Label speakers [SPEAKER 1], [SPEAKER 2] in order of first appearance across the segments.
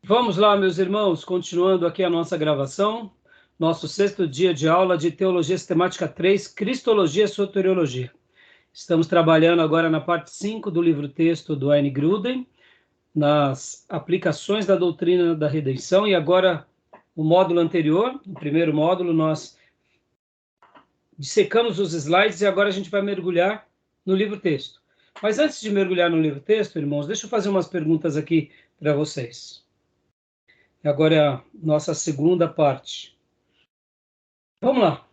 [SPEAKER 1] Vamos lá, meus irmãos, continuando aqui a nossa gravação, nosso 6º dia de aula de Teologia Sistemática 3, Cristologia e Soteriologia. Estamos trabalhando agora na parte 5 do livro-texto do Wayne Grudem, nas aplicações da doutrina da redenção, e agora o módulo anterior, o primeiro módulo, nós dissecamos os slides e agora a gente vai mergulhar no livro-texto. Mas antes de mergulhar no livro-texto, irmãos, deixa eu fazer umas perguntas aqui para vocês. Agora é a nossa segunda parte. Vamos lá.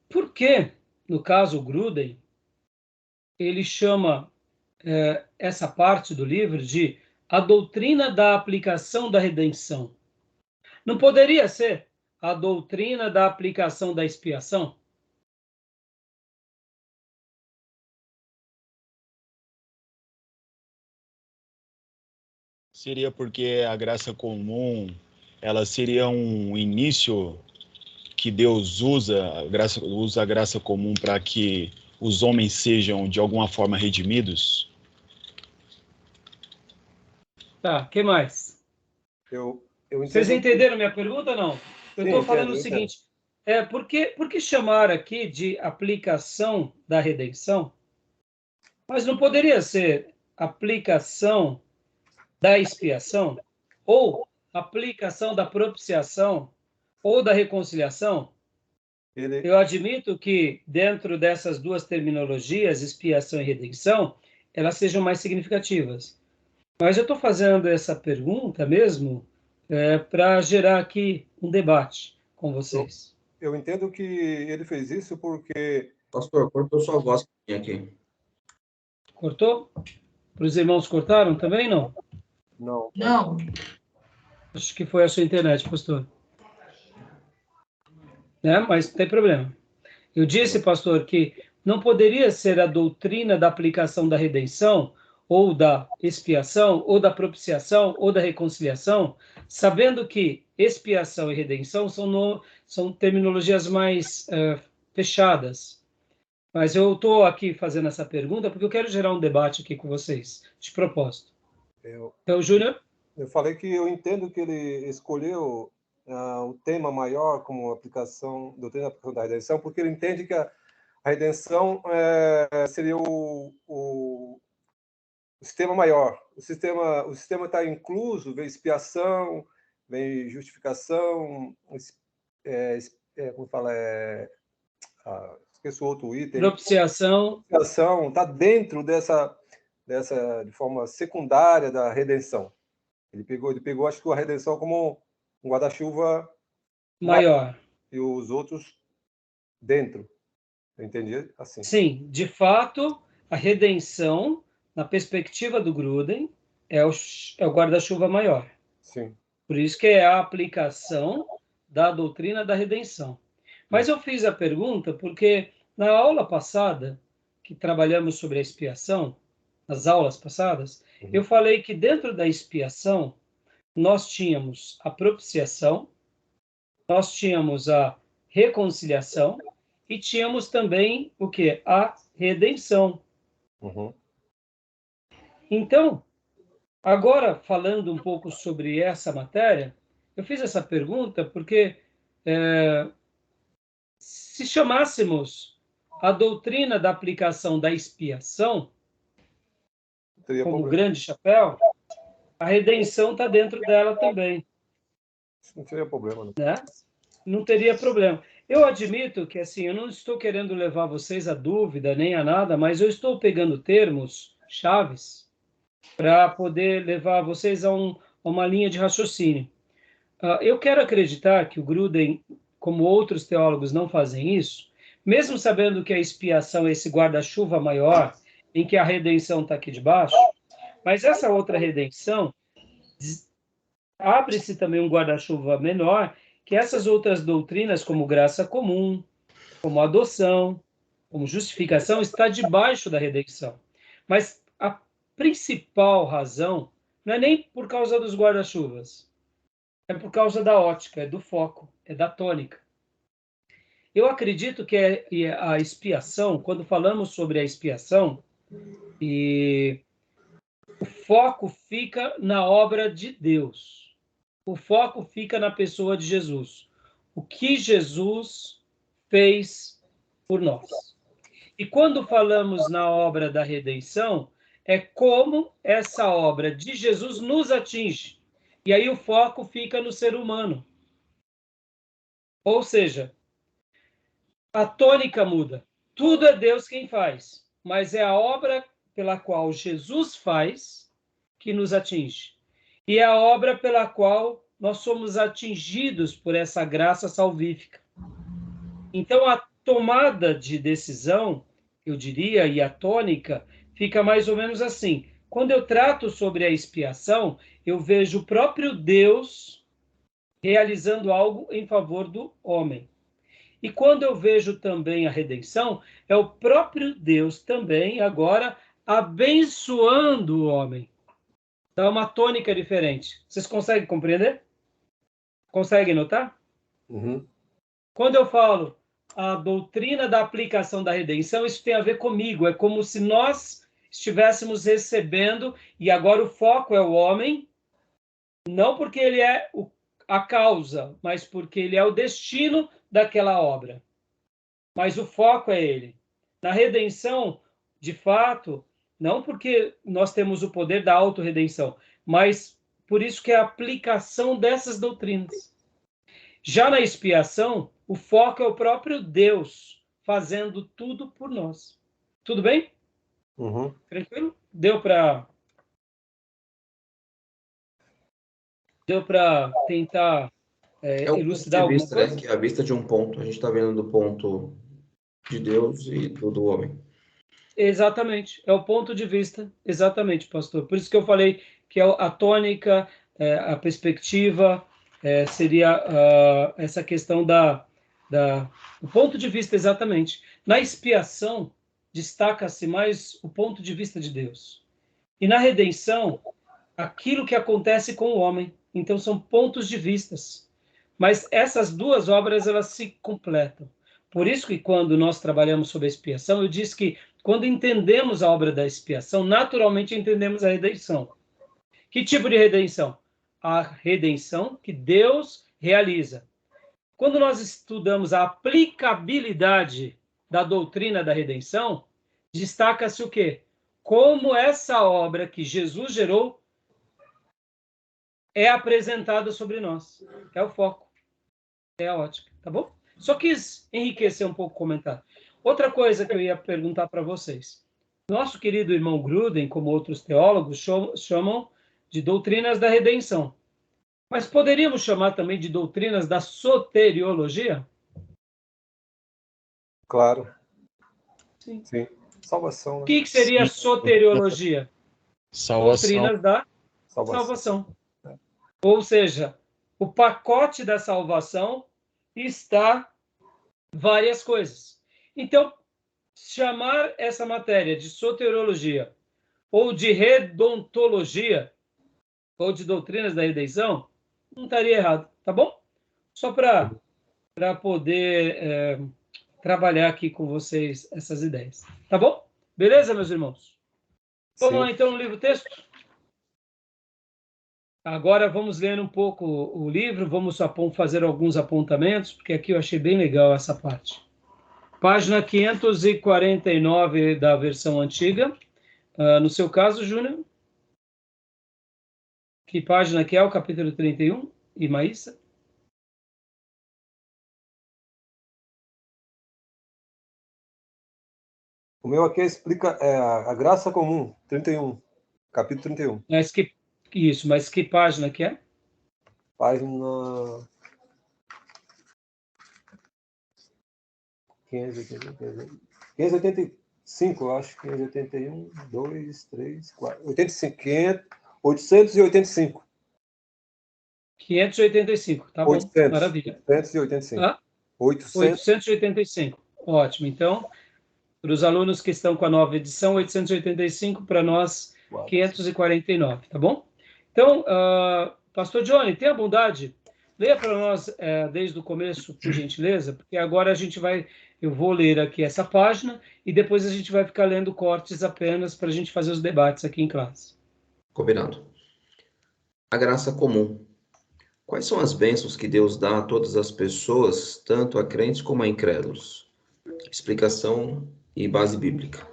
[SPEAKER 1] Por que, no caso, Grudem, ele chama essa parte do livro de a doutrina da aplicação da redenção? Não poderia ser a doutrina da aplicação da expiação?
[SPEAKER 2] Seria porque a graça comum, ela seria um início que Deus usa a graça comum para que os homens sejam, de alguma forma, redimidos?
[SPEAKER 1] Tá, o que mais?
[SPEAKER 3] Eu entendo.
[SPEAKER 1] Vocês entenderam minha pergunta ou não? Eu estou falando o
[SPEAKER 3] entendo.
[SPEAKER 1] seguinte, por que chamar aqui de aplicação da redenção? Mas não poderia ser aplicação da expiação, ou aplicação da propiciação, ou da reconciliação? Eu admito que dentro dessas duas terminologias, expiação e redenção, elas sejam mais significativas. Mas eu estou fazendo essa pergunta mesmo para gerar aqui um debate com vocês.
[SPEAKER 3] Eu entendo que ele fez isso porque...
[SPEAKER 4] Pastor, cortou sua voz aqui.
[SPEAKER 1] Cortou? Para os irmãos cortaram também, não?
[SPEAKER 3] Não.
[SPEAKER 1] Acho que foi a sua internet, pastor. Mas não tem problema. Eu disse, pastor, que não poderia ser a doutrina da aplicação da redenção, ou da expiação, ou da propiciação, ou da reconciliação, sabendo que expiação e redenção são terminologias mais fechadas. Mas eu estou aqui fazendo essa pergunta porque eu quero gerar um debate aqui com vocês, de propósito. Então, Júnior?
[SPEAKER 3] Eu falei que eu entendo que ele escolheu o tema maior como doutrina da aplicação da redenção, porque ele entende que a redenção seria o sistema maior. O sistema está incluso, vem expiação, vem justificação, como fala, esqueço outro item.
[SPEAKER 1] Propiciação.
[SPEAKER 3] Propiciação está dentro dessa de forma secundária da redenção. Ele pegou, acho que a redenção como um guarda-chuva
[SPEAKER 1] maior.
[SPEAKER 3] E os outros dentro. Eu entendi assim.
[SPEAKER 1] Sim, de fato, a redenção, na perspectiva do Grudem, é o guarda-chuva maior.
[SPEAKER 3] Sim.
[SPEAKER 1] Por isso que é a aplicação da doutrina da redenção. Mas eu fiz a pergunta porque na aula passada, que trabalhamos sobre a expiação, nas aulas passadas, eu falei que dentro da expiação nós tínhamos a propiciação, nós tínhamos a reconciliação e tínhamos também o quê? A redenção. Então, agora falando um pouco sobre essa matéria, eu fiz essa pergunta porque se chamássemos a doutrina da aplicação da expiação como grande chapéu, a redenção está dentro dela também.
[SPEAKER 3] Não teria problema, não.
[SPEAKER 1] Né? Não teria problema. Eu admito que, assim, eu não estou querendo levar vocês a dúvida nem a nada, mas eu estou pegando termos chaves para poder levar vocês a uma linha de raciocínio. Eu quero acreditar que o Grudem, como outros teólogos, não fazem isso, mesmo sabendo que a expiação é esse guarda-chuva maior, em que a redenção está aqui debaixo, mas essa outra redenção abre-se também um guarda-chuva menor, que essas outras doutrinas, como graça comum, como adoção, como justificação, está debaixo da redenção. Mas a principal razão não é nem por causa dos guarda-chuvas, é por causa da ótica, é do foco, é da tônica. Eu acredito que a expiação, quando falamos sobre a expiação, e o foco fica na obra de Deus. O foco fica na pessoa de Jesus. O que Jesus fez por nós. E quando falamos na obra da redenção, é como essa obra de Jesus nos atinge. E aí o foco fica no ser humano. Ou seja, a tônica muda. Tudo é Deus quem faz, mas é a obra pela qual Jesus faz que nos atinge. E é a obra pela qual nós somos atingidos por essa graça salvífica. Então, a tomada de decisão, eu diria, e a tônica, fica mais ou menos assim. Quando eu trato sobre a expiação, eu vejo o próprio Deus realizando algo em favor do homem. E quando eu vejo também a redenção, é o próprio Deus também, agora, abençoando o homem. Então, é uma tônica diferente. Vocês conseguem compreender? Conseguem notar?
[SPEAKER 3] Uhum.
[SPEAKER 1] Quando eu falo a doutrina da aplicação da redenção, isso tem a ver comigo. É como se nós estivéssemos recebendo, e agora o foco é o homem, não porque ele é a causa, mas porque ele é o destino daquela obra. Mas o foco é ele. Na redenção, de fato, não porque nós temos o poder da autorredenção, mas por isso que é a aplicação dessas doutrinas. Já na expiação, o foco é o próprio Deus fazendo tudo por nós. Tudo bem?
[SPEAKER 3] Uhum.
[SPEAKER 1] Tranquilo? Deu para tentar
[SPEAKER 4] É o ponto
[SPEAKER 1] elucidar
[SPEAKER 4] de
[SPEAKER 1] alguma
[SPEAKER 4] vista, né?
[SPEAKER 1] coisa?
[SPEAKER 4] Que é a vista de um ponto. A gente está vendo do ponto de Deus e do homem.
[SPEAKER 1] Exatamente, é o ponto de vista, exatamente, pastor. Por isso que eu falei que a tônica, a perspectiva, seria essa questão do ponto de vista, exatamente. Na expiação, destaca-se mais o ponto de vista de Deus. E na redenção, aquilo que acontece com o homem. Então, são pontos de vistas. Mas essas duas obras, elas se completam. Por isso que quando nós trabalhamos sobre a expiação, eu disse que quando entendemos a obra da expiação, naturalmente entendemos a redenção. Que tipo de redenção? A redenção que Deus realiza. Quando nós estudamos a aplicabilidade da doutrina da redenção, destaca-se o quê? Como essa obra que Jesus gerou é apresentada sobre nós. É o foco. É a ótica, tá bom? Só quis enriquecer um pouco o comentário. Outra coisa que eu ia perguntar para vocês. Nosso querido irmão Gruden, como outros teólogos, chamam de doutrinas da redenção. Mas poderíamos chamar também de doutrinas da soteriologia?
[SPEAKER 3] Claro.
[SPEAKER 1] Sim.
[SPEAKER 3] Sim. Salvação.
[SPEAKER 1] O que seria soteriologia?
[SPEAKER 2] Salvação.
[SPEAKER 1] Doutrinas da salvação. Ou seja, o pacote da salvação está várias coisas. Então, chamar essa matéria de soteriologia ou de redontologia ou de doutrinas da redenção não estaria errado, tá bom? Só para poder trabalhar aqui com vocês essas ideias, tá bom? Beleza, meus irmãos? Vamos lá, então, no livro-texto? Agora vamos ler um pouco o livro, vamos fazer alguns apontamentos, porque aqui eu achei bem legal essa parte. Página 549 da versão antiga. No seu caso, Júnior? Que página que é o capítulo 31? E Maísa?
[SPEAKER 3] O meu aqui explica a graça comum, 31, capítulo 31.
[SPEAKER 1] Mas que página que é?
[SPEAKER 3] Página 585, eu acho. 581, 2, 3, 4, 85, 885.
[SPEAKER 1] 585, tá bom.
[SPEAKER 3] 800,
[SPEAKER 1] Maravilha.
[SPEAKER 3] 885.
[SPEAKER 1] Ah? 885. Ótimo. Então, para os alunos que estão com a nova edição, 885, para nós, 549, tá bom? Então, Pastor Johnny, tenha bondade, leia para nós desde o começo, por gentileza, porque agora eu vou ler aqui essa página e depois a gente vai ficar lendo cortes apenas para a gente fazer os debates aqui em classe.
[SPEAKER 4] Combinado. A graça comum. Quais são as bênçãos que Deus dá a todas as pessoas, tanto a crentes como a incrédulos? Explicação e base bíblica.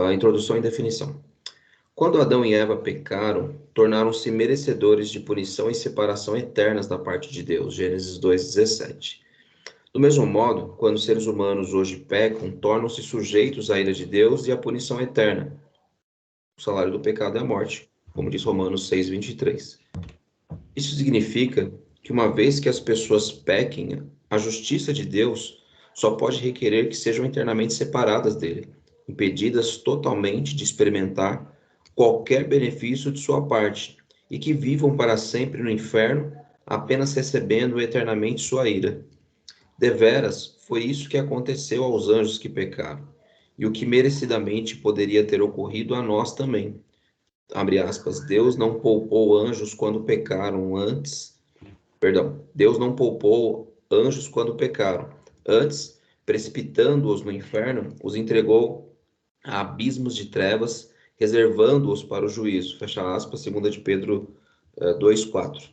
[SPEAKER 4] A introdução e definição. Quando Adão e Eva pecaram, tornaram-se merecedores de punição e separação eternas da parte de Deus. Gênesis 2:17. Do mesmo modo, quando os seres humanos hoje pecam, tornam-se sujeitos à ira de Deus e à punição eterna. O salário do pecado é a morte, como diz Romanos 6:23. Isso significa que uma vez que as pessoas pequem, a justiça de Deus só pode requerer que sejam eternamente separadas dele, impedidas totalmente de experimentar qualquer benefício de sua parte, e que vivam para sempre no inferno, apenas recebendo eternamente sua ira. Deveras, foi isso que aconteceu aos anjos que pecaram, e o que merecidamente poderia ter ocorrido a nós também. Abre aspas, Deus não poupou anjos quando pecaram Deus não poupou anjos quando pecaram. Antes, precipitando-os no inferno, os entregou a abismos de trevas, reservando-os para o juízo. Fecha aspas, 2 de Pedro 2:4.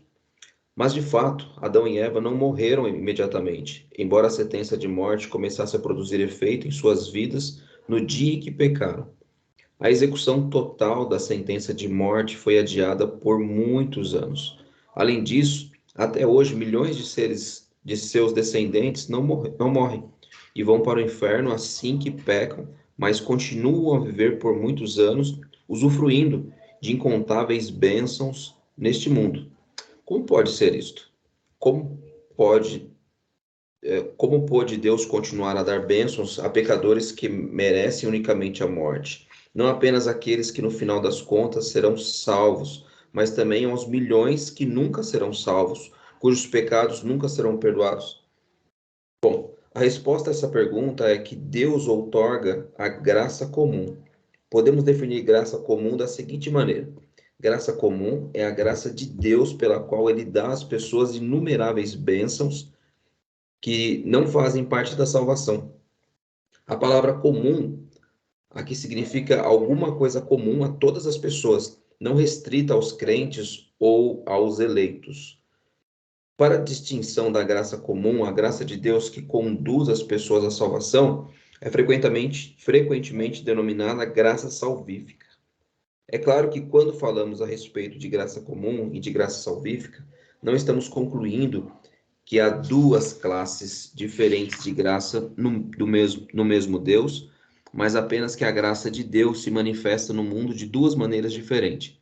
[SPEAKER 4] Mas, de fato, Adão e Eva não morreram imediatamente, embora a sentença de morte começasse a produzir efeito em suas vidas no dia em que pecaram. A execução total da sentença de morte foi adiada por muitos anos. Além disso, até hoje, milhões de seus descendentes não morrem e vão para o inferno assim que pecam, mas continuam a viver por muitos anos, usufruindo de incontáveis bênçãos neste mundo. Como pode ser isto? Como pode Como pôde Deus continuar a dar bênçãos a pecadores que merecem unicamente a morte? Não apenas aqueles que no final das contas serão salvos, mas também aos milhões que nunca serão salvos, cujos pecados nunca serão perdoados? Bom, a resposta a essa pergunta é que Deus outorga a graça comum. Podemos definir graça comum da seguinte maneira: graça comum é a graça de Deus pela qual ele dá às pessoas inumeráveis bênçãos que não fazem parte da salvação. A palavra comum aqui significa alguma coisa comum a todas as pessoas, não restrita aos crentes ou aos eleitos. Para a distinção da graça comum, a graça de Deus que conduz as pessoas à salvação é frequentemente denominada graça salvífica. É claro que quando falamos a respeito de graça comum e de graça salvífica, não estamos concluindo que há duas classes diferentes de graça no mesmo Deus, mas apenas que a graça de Deus se manifesta no mundo de duas maneiras diferentes.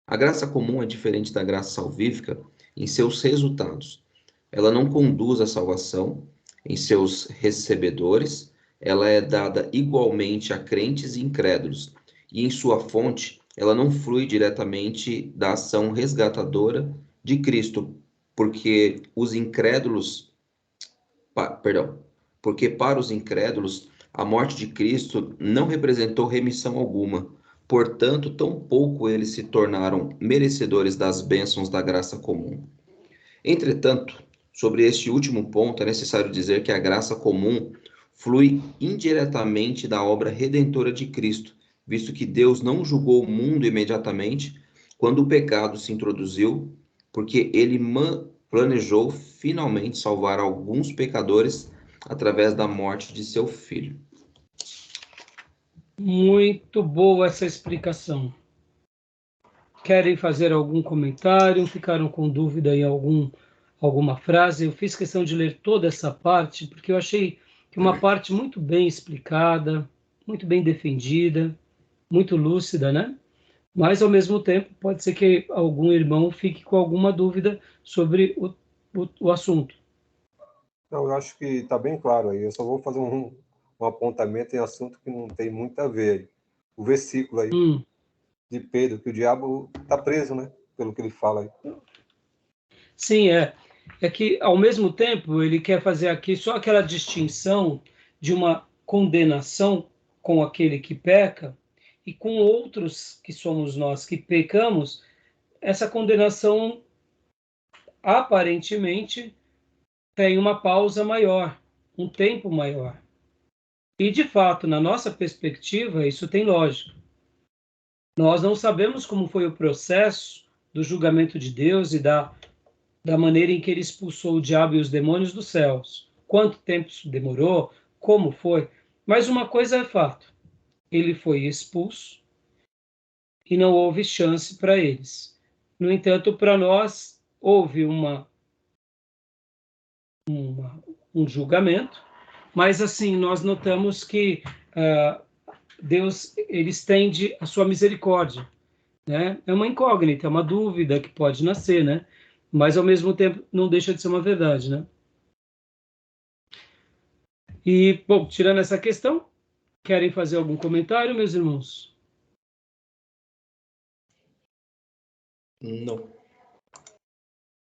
[SPEAKER 4] A graça comum é diferente da graça salvífica em seus resultados. Ela não conduz à salvação em seus recebedores, ela é dada igualmente a crentes e incrédulos, e em sua fonte, ela não flui diretamente da ação resgatadora de Cristo, porque para os incrédulos, a morte de Cristo não representou remissão alguma. Portanto, tampouco eles se tornaram merecedores das bênçãos da graça comum. Entretanto, sobre este último ponto, é necessário dizer que a graça comum flui indiretamente da obra redentora de Cristo, visto que Deus não julgou o mundo imediatamente quando o pecado se introduziu, porque ele planejou finalmente salvar alguns pecadores através da morte de seu filho.
[SPEAKER 1] Muito boa essa explicação. Querem fazer algum comentário? Ficaram com dúvida em alguma frase? Eu fiz questão de ler toda essa parte, porque eu achei que uma parte muito bem explicada, muito bem defendida, muito lúcida, né? Mas, ao mesmo tempo, pode ser que algum irmão fique com alguma dúvida sobre o assunto.
[SPEAKER 3] Não, eu acho que está bem claro aí. Eu só vou fazer um apontamento em assunto que não tem muito a ver. O versículo aí de Pedro, que o diabo está preso, né? Pelo que ele fala aí.
[SPEAKER 1] Sim, é que, ao mesmo tempo, ele quer fazer aqui só aquela distinção de uma condenação com aquele que peca e com outros que somos nós que pecamos, essa condenação aparentemente tem uma pausa maior, um tempo maior. E, de fato, na nossa perspectiva, isso tem lógica. Nós não sabemos como foi o processo do julgamento de Deus e da maneira em que ele expulsou o diabo e os demônios dos céus. Quanto tempo isso demorou, como foi. Mas uma coisa é fato, ele foi expulso e não houve chance para eles. No entanto, para nós, houve um julgamento, mas assim, nós notamos que Deus ele estende a sua misericórdia, né? É uma incógnita, é uma dúvida que pode nascer, né? Mas ao mesmo tempo não deixa de ser uma verdade, né? E, bom, tirando essa questão, querem fazer algum comentário, meus irmãos?
[SPEAKER 4] Não.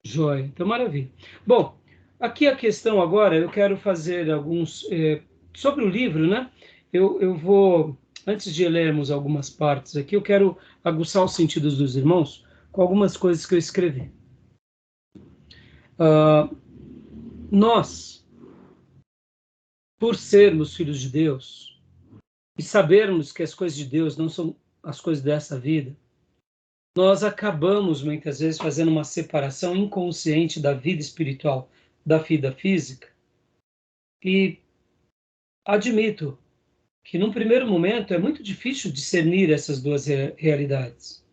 [SPEAKER 1] Joia, então maravilha. Bom, aqui a questão agora, eu quero fazer alguns... sobre o livro, né? Eu vou, antes de lermos algumas partes aqui, eu quero aguçar os sentidos dos irmãos com algumas coisas que eu escrevi. Nós, por sermos filhos de Deus e sabermos que as coisas de Deus não são as coisas dessa vida, nós acabamos muitas vezes fazendo uma separação inconsciente da vida espiritual da vida física. E admito que num primeiro momento é muito difícil discernir essas duas realidades.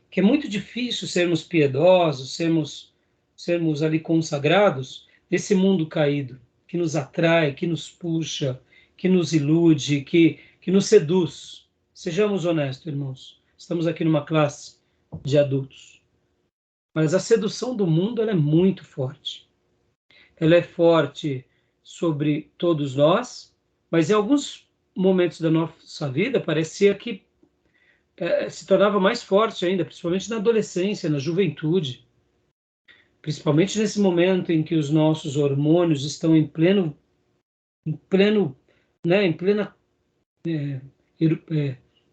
[SPEAKER 1] Que é muito difícil sermos piedosos, sermos ali consagrados desse mundo caído, que nos atrai, que nos puxa, que nos ilude, que nos seduz. Sejamos honestos, irmãos. Estamos aqui numa classe de adultos. Mas a sedução do mundo ela é muito forte. Ela é forte sobre todos nós, mas em alguns momentos da nossa vida parecia que se tornava mais forte ainda, principalmente na adolescência, na juventude. Principalmente nesse momento em que os nossos hormônios estão em plena,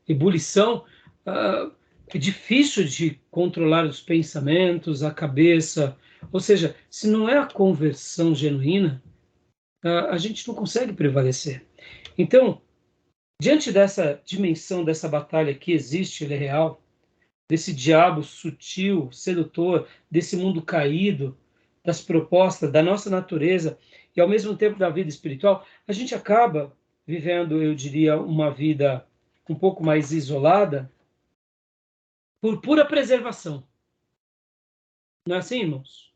[SPEAKER 1] ebulição, é difícil de controlar os pensamentos, a cabeça. Ou seja, se não é a conversão genuína, a gente não consegue prevalecer. Então, diante dessa dimensão, dessa batalha que existe, ele é real, desse diabo sutil, sedutor, desse mundo caído, das propostas da nossa natureza e ao mesmo tempo da vida espiritual, a gente acaba vivendo, eu diria, uma vida um pouco mais isolada por pura preservação. Não é assim, irmãos?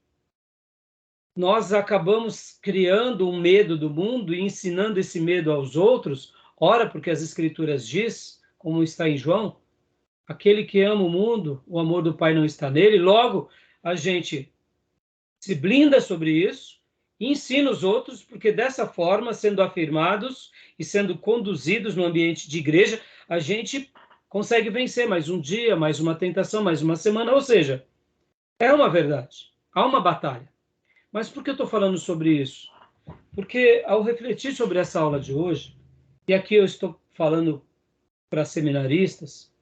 [SPEAKER 1] Nós acabamos criando um medo do mundo e ensinando esse medo aos outros, ora porque as Escrituras diz, como está em João, aquele que ama o mundo, o amor do Pai não está nele, logo a gente se blinda sobre isso e ensina os outros, porque dessa forma, sendo afirmados e sendo conduzidos no ambiente de igreja, a gente consegue vencer mais um dia, mais uma tentação, mais uma semana, ou seja, é uma verdade, há uma batalha. Mas por que eu estou falando sobre isso? Porque ao refletir sobre essa aula de hoje, e aqui eu estou falando para seminaristas,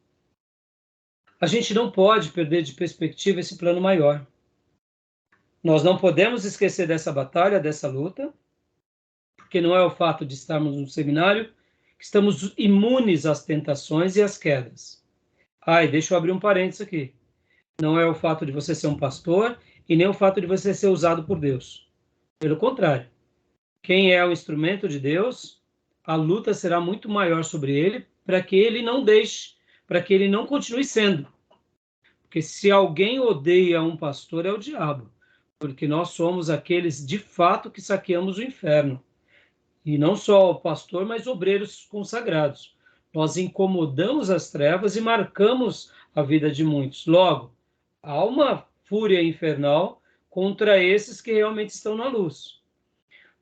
[SPEAKER 1] a gente não pode perder de perspectiva esse plano maior. Nós não podemos esquecer dessa batalha, dessa luta, porque não é o fato de estarmos no seminário que estamos imunes às tentações e às quedas. E deixa eu abrir um parênteses aqui. Não é o fato de você ser um pastor e nem o fato de você ser usado por Deus. Pelo contrário. Quem é o instrumento de Deus, a luta será muito maior sobre ele para que ele não deixe, para que ele não continue sendo. Porque se alguém odeia um pastor, é o diabo. Porque nós somos aqueles, de fato, que saqueamos o inferno. E não só o pastor, mas obreiros consagrados. Nós incomodamos as trevas e marcamos a vida de muitos. Logo, há uma fúria infernal contra esses que realmente estão na luz.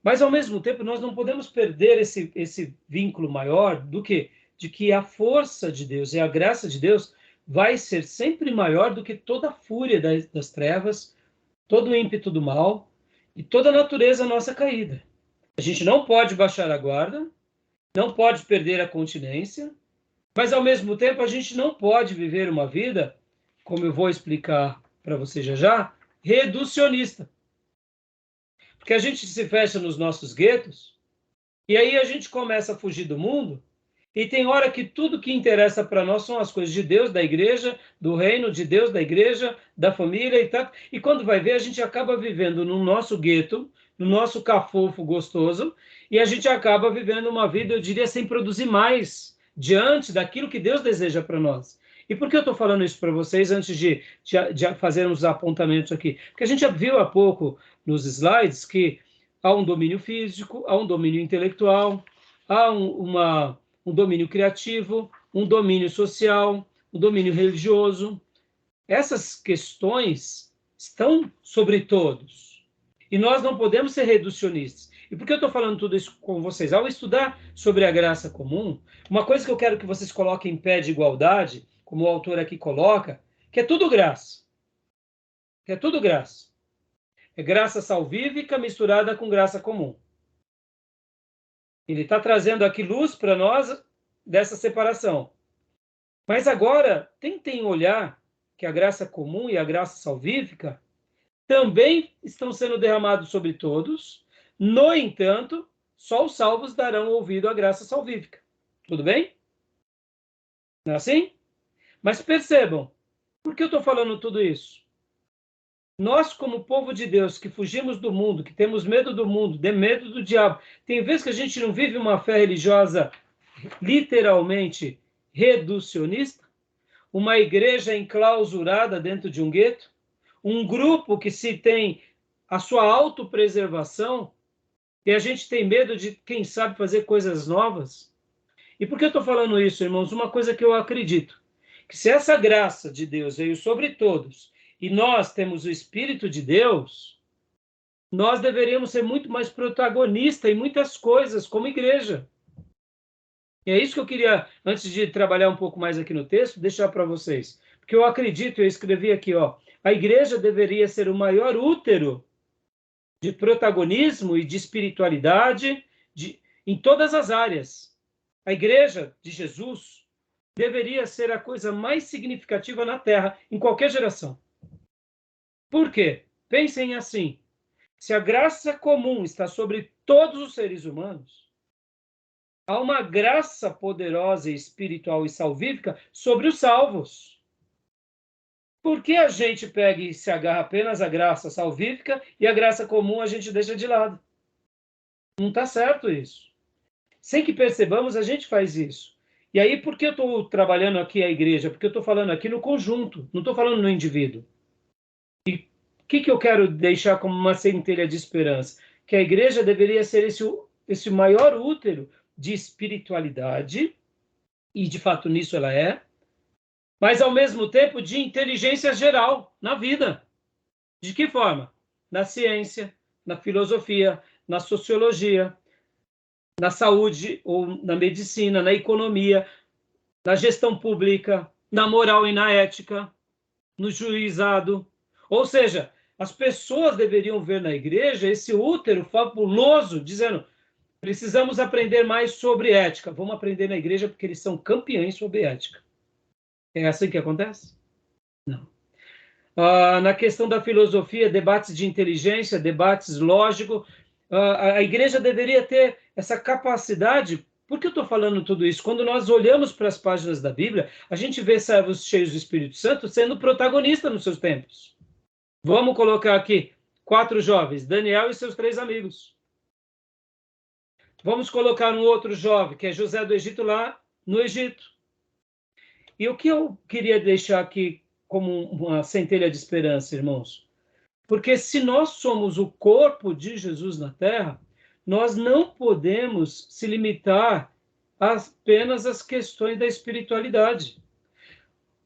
[SPEAKER 1] Mas, ao mesmo tempo, nós não podemos perder esse vínculo maior do que de que a força de Deus e a graça de Deus vai ser sempre maior do que toda a fúria das trevas, todo o ímpeto do mal e toda a natureza nossa caída. A gente não pode baixar a guarda, não pode perder a continência, mas, ao mesmo tempo, a gente não pode viver uma vida, como eu vou explicar para você já, reducionista. Porque a gente se fecha nos nossos guetos e aí a gente começa a fugir do mundo E tem hora que tudo que interessa para nós são as coisas de Deus, da igreja, do reino de Deus, da igreja, da família e tal. E quando vai ver, a gente acaba vivendo no nosso gueto, no nosso cafofo gostoso, e a gente acaba vivendo uma vida, eu diria, sem produzir mais diante daquilo que Deus deseja para nós. E por que eu estou falando isso para vocês antes de fazermos os apontamentos aqui? Porque a gente já viu há pouco nos slides que há um domínio físico, há um domínio intelectual, há um domínio criativo, um domínio social, um domínio religioso. Essas questões estão sobre todos. E nós não podemos ser reducionistas. E por que eu estou falando tudo isso com vocês? Ao estudar sobre a graça comum, uma coisa que eu quero que vocês coloquem em pé de igualdade, como o autor aqui coloca, que é tudo graça. Que é tudo graça. É graça salvífica misturada com graça comum. Ele está trazendo aqui luz para nós dessa separação. Mas agora, tentem olhar que a graça comum e a graça salvífica também estão sendo derramados sobre todos. No entanto, só os salvos darão ouvido à graça salvífica. Tudo bem? Não é assim? Mas percebam, por que eu estou falando tudo isso? Nós, como povo de Deus, que fugimos do mundo, que temos medo do mundo, de medo do diabo, tem vezes que a gente não vive uma fé religiosa literalmente reducionista, uma igreja enclausurada dentro de um gueto, um grupo que se tem a sua autopreservação e a gente tem medo de, quem sabe, fazer coisas novas. E por que eu estou falando isso, irmãos? Uma coisa que eu acredito, que se essa graça de Deus veio sobre todos e nós temos o Espírito de Deus, nós deveríamos ser muito mais protagonistas em muitas coisas como igreja. E é isso que eu queria, antes de trabalhar um pouco mais aqui no texto, deixar para vocês. Porque eu acredito, eu escrevi aqui, a igreja deveria ser o maior útero de protagonismo e de espiritualidade em todas as áreas. A igreja de Jesus deveria ser a coisa mais significativa na Terra, em qualquer geração. Por quê? Pensem assim, se a graça comum está sobre todos os seres humanos, há uma graça poderosa, espiritual e salvífica sobre os salvos. Por que a gente pega e se agarra apenas à graça salvífica e a graça comum a gente deixa de lado? Não está certo isso. Sem que percebamos, a gente faz isso. E aí, por que eu estou trabalhando aqui a igreja? Porque eu estou falando aqui no conjunto, não estou falando no indivíduo. E o que eu quero deixar como uma centelha de esperança? Que a igreja deveria ser esse maior útero de espiritualidade, e de fato nisso ela é, mas ao mesmo tempo de inteligência geral na vida. De que forma? Na ciência, na filosofia, na sociologia, na saúde ou na medicina, na economia, na gestão pública, na moral e na ética, no juizado. Ou seja, as pessoas deveriam ver na igreja esse útero fabuloso, dizendo: precisamos aprender mais sobre ética. Vamos aprender na igreja porque eles são campeões sobre ética. É assim que acontece? Não. Na questão da filosofia, debates de inteligência, debates lógicos, a igreja deveria ter essa capacidade. Por que eu estou falando tudo isso? Quando nós olhamos para as páginas da Bíblia, a gente vê servos cheios do Espírito Santo sendo protagonistas nos seus tempos. Vamos colocar aqui 4 jovens, Daniel e seus 3 amigos. Vamos colocar um outro jovem, que é José do Egito, lá no Egito. E o que eu queria deixar aqui como uma centelha de esperança, irmãos? Porque se nós somos o corpo de Jesus na Terra, nós não podemos se limitar apenas às questões da espiritualidade.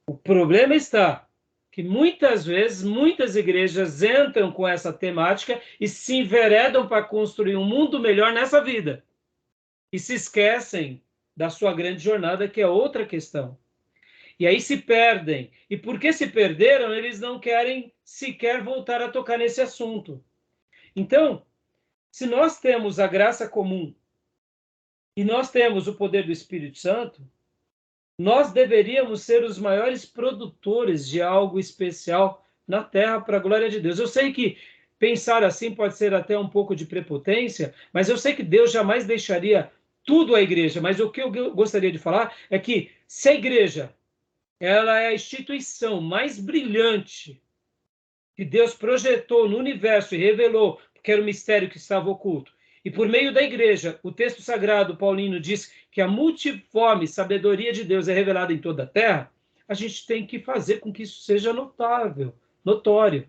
[SPEAKER 1] O problema está que muitas vezes, muitas igrejas entram com essa temática e se enveredam para construir um mundo melhor nessa vida. E se esquecem da sua grande jornada, que é outra questão. E aí se perdem. E porque se perderam, eles não querem sequer voltar a tocar nesse assunto. Então, se nós temos a graça comum e nós temos o poder do Espírito Santo, nós deveríamos ser os maiores produtores de algo especial na Terra para a glória de Deus. Eu sei que pensar assim pode ser até um pouco de prepotência, mas eu sei que Deus jamais deixaria tudo a igreja, mas o que eu gostaria de falar é que se a igreja ela é a instituição mais brilhante que Deus projetou no universo e revelou, porque era um mistério que estava oculto, e por meio da igreja, o texto sagrado paulino diz que a multiforme sabedoria de Deus é revelada em toda a terra, a gente tem que fazer com que isso seja notável, notório.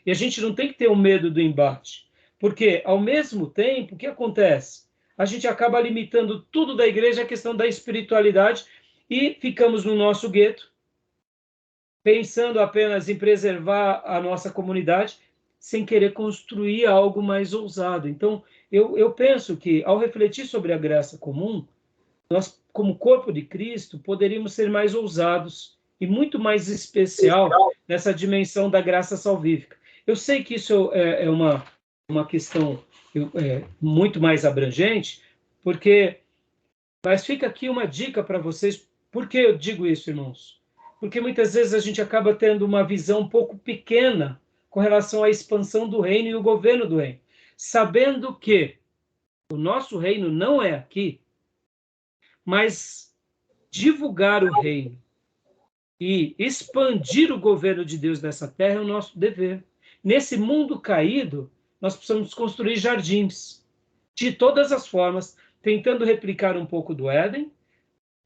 [SPEAKER 1] E a gente não tem que ter o medo do embate, porque, ao mesmo tempo, o que acontece? A gente acaba limitando tudo da igreja à questão da espiritualidade e ficamos no nosso gueto, pensando apenas em preservar a nossa comunidade, sem querer construir algo mais ousado. Então, eu penso que, ao refletir sobre a graça comum, nós, como corpo de Cristo, poderíamos ser mais ousados e muito mais especial nessa dimensão da graça salvífica. Eu sei que isso é uma questão muito mais abrangente, mas fica aqui uma dica para vocês. Por que eu digo isso, irmãos? Porque muitas vezes a gente acaba tendo uma visão um pouco pequena com relação à expansão do reino e o governo do reino, sabendo que o nosso reino não é aqui, mas divulgar o reino e expandir o governo de Deus nessa terra é o nosso dever. Nesse mundo caído, nós precisamos construir jardins, de todas as formas, tentando replicar um pouco do Éden,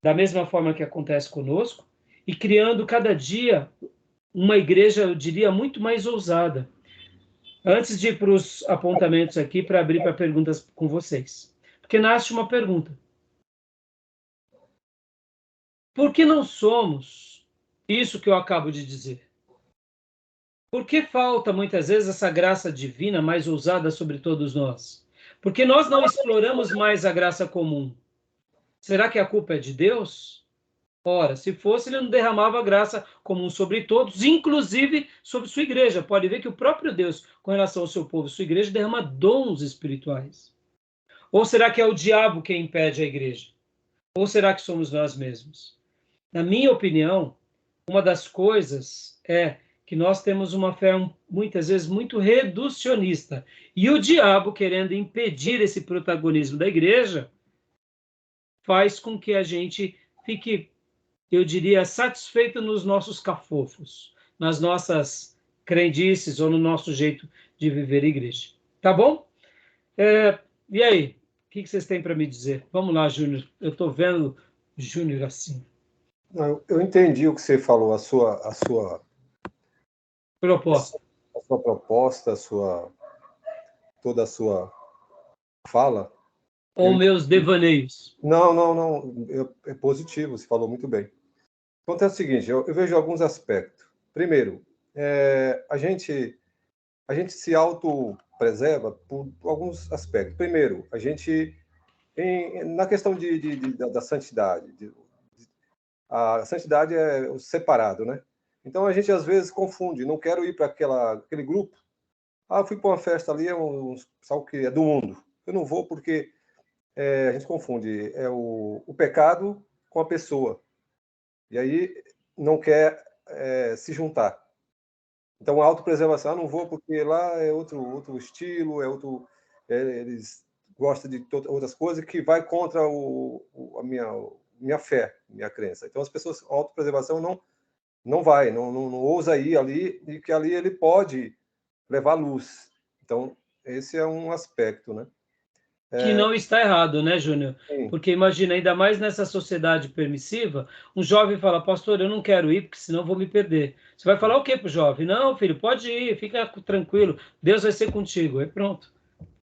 [SPEAKER 1] da mesma forma que acontece conosco, e criando cada dia uma igreja, eu diria, muito mais ousada. Antes de ir para os apontamentos aqui, para abrir para perguntas com vocês. Porque nasce uma pergunta. Por que não somos isso que eu acabo de dizer? Por que falta, muitas vezes, essa graça divina mais ousada sobre todos nós? Porque nós não exploramos mais a graça comum. Será que a culpa é de Deus? Ora, se fosse, ele não derramava graça comum sobre todos, inclusive sobre sua igreja. Pode ver que o próprio Deus, com relação ao seu povo e sua igreja, derrama dons espirituais. Ou será que é o diabo quem impede a igreja? Ou será que somos nós mesmos? Na minha opinião, uma das coisas é que nós temos uma fé muitas vezes muito reducionista. E o diabo, querendo impedir esse protagonismo da igreja, faz com que a gente fique, eu diria, satisfeito nos nossos cafofos, nas nossas crendices ou no nosso jeito de viver a igreja. Tá bom? E aí? O que vocês têm para me dizer? Vamos lá, Júnior. Eu estou vendo Júnior assim.
[SPEAKER 3] Eu entendi o que você falou, a sua
[SPEAKER 1] proposta,
[SPEAKER 3] toda a sua fala.
[SPEAKER 1] Ou meus devaneios.
[SPEAKER 3] Não. É positivo, você falou muito bem. Então é o seguinte, eu vejo alguns aspectos. Primeiro, a gente se autopreserva por alguns aspectos. Primeiro, a gente, na questão da santidade, a santidade é o separado, né? Então a gente às vezes confunde, não quero ir para aquele grupo. Eu fui para uma festa ali, sabe o que é do mundo. Eu não vou porque a gente confunde o pecado com a pessoa. E aí não quer se juntar. Então a autopreservação, não vou porque lá é outro estilo, eles gostam de outras coisas que vai contra a minha fé, minha crença. Então as pessoas, a autopreservação não vai, não ousa ir ali, e que ali ele pode levar luz. Então esse é um aspecto, né?
[SPEAKER 1] Que não está errado, né, Júnior?
[SPEAKER 3] Sim.
[SPEAKER 1] Porque imagina, ainda mais nessa sociedade permissiva, um jovem fala, pastor, eu não quero ir, porque senão vou me perder. Você vai falar o quê para o jovem? Não, filho, pode ir, fica tranquilo, Deus vai ser contigo. Aí pronto.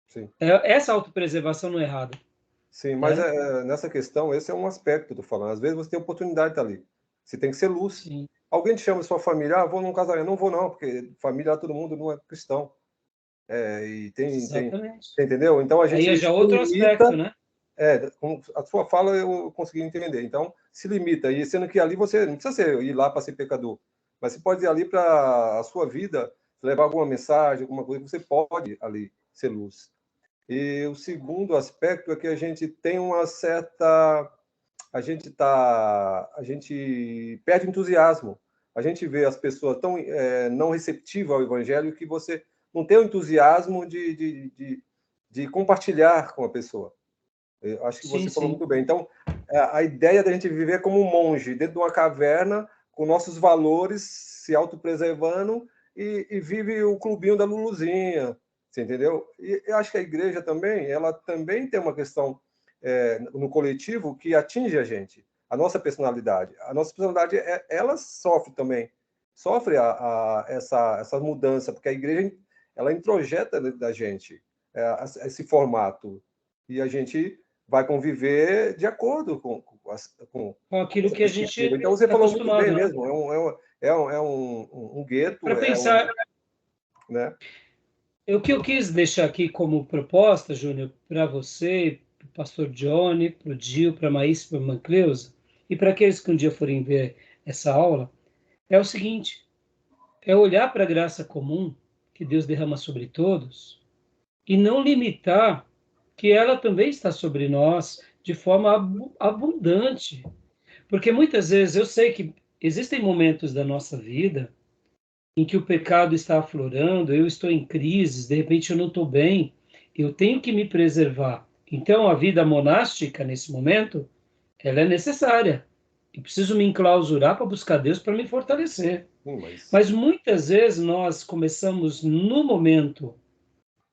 [SPEAKER 3] Sim.
[SPEAKER 1] Essa autopreservação não é errada.
[SPEAKER 3] Sim, mas nessa questão, esse é um aspecto que eu estou falando. Às vezes você tem oportunidade de estar ali. Você tem que ser luz.
[SPEAKER 1] Sim.
[SPEAKER 3] Alguém te chama de sua família, vou num casamento. Não vou não, porque família, todo mundo não é cristão. E
[SPEAKER 1] Exatamente.
[SPEAKER 3] Entendeu? Então a gente
[SPEAKER 1] aí já é outro aspecto, né?
[SPEAKER 3] Com a sua fala eu consegui entender. Então se limita, e sendo que ali você não precisa ir lá para ser pecador, mas você pode ir ali para a sua vida, levar alguma mensagem, alguma coisa, você pode ali ser luz. E o segundo aspecto é que a gente tem uma certa... A gente perde entusiasmo. A gente vê as pessoas tão não receptivas ao evangelho que você não tem o entusiasmo de compartilhar com a pessoa. Eu acho que
[SPEAKER 1] Sim,
[SPEAKER 3] você falou
[SPEAKER 1] sim.
[SPEAKER 3] muito bem. Então, a ideia da gente viver como um monge, dentro de uma caverna, com nossos valores, se autopreservando, e vive o clubinho da Luluzinha, você entendeu? E eu acho que a igreja também, ela também tem uma questão no coletivo que atinge a gente, a nossa personalidade. A nossa personalidade, ela sofre também, sofre essa mudança, porque a igreja, ela introjeta da gente esse formato, e a gente vai conviver de acordo com
[SPEAKER 1] Com aquilo
[SPEAKER 3] essa
[SPEAKER 1] que a gente
[SPEAKER 3] perspectiva. Então, você
[SPEAKER 1] está
[SPEAKER 3] falou muito bem
[SPEAKER 1] acostumado, né?
[SPEAKER 3] mesmo, um gueto,
[SPEAKER 1] Para pensar,
[SPEAKER 3] né?
[SPEAKER 1] o que eu quis deixar aqui como proposta, Júnior, para você, para o pastor Johnny, para o Dio, para a Maísa, para a irmã Cleusa, e para aqueles que um dia forem ver essa aula, é o seguinte: é olhar para a graça comum que Deus derrama sobre todos e não limitar que ela também está sobre nós de forma abundante. Porque muitas vezes eu sei que existem momentos da nossa vida em que o pecado está aflorando, eu estou em crises, de repente eu não estou bem, eu tenho que me preservar. Então a vida monástica, nesse momento, ela é necessária. Eu preciso me enclausurar para buscar Deus para me fortalecer.
[SPEAKER 3] Mas
[SPEAKER 1] Mas muitas vezes nós começamos no momento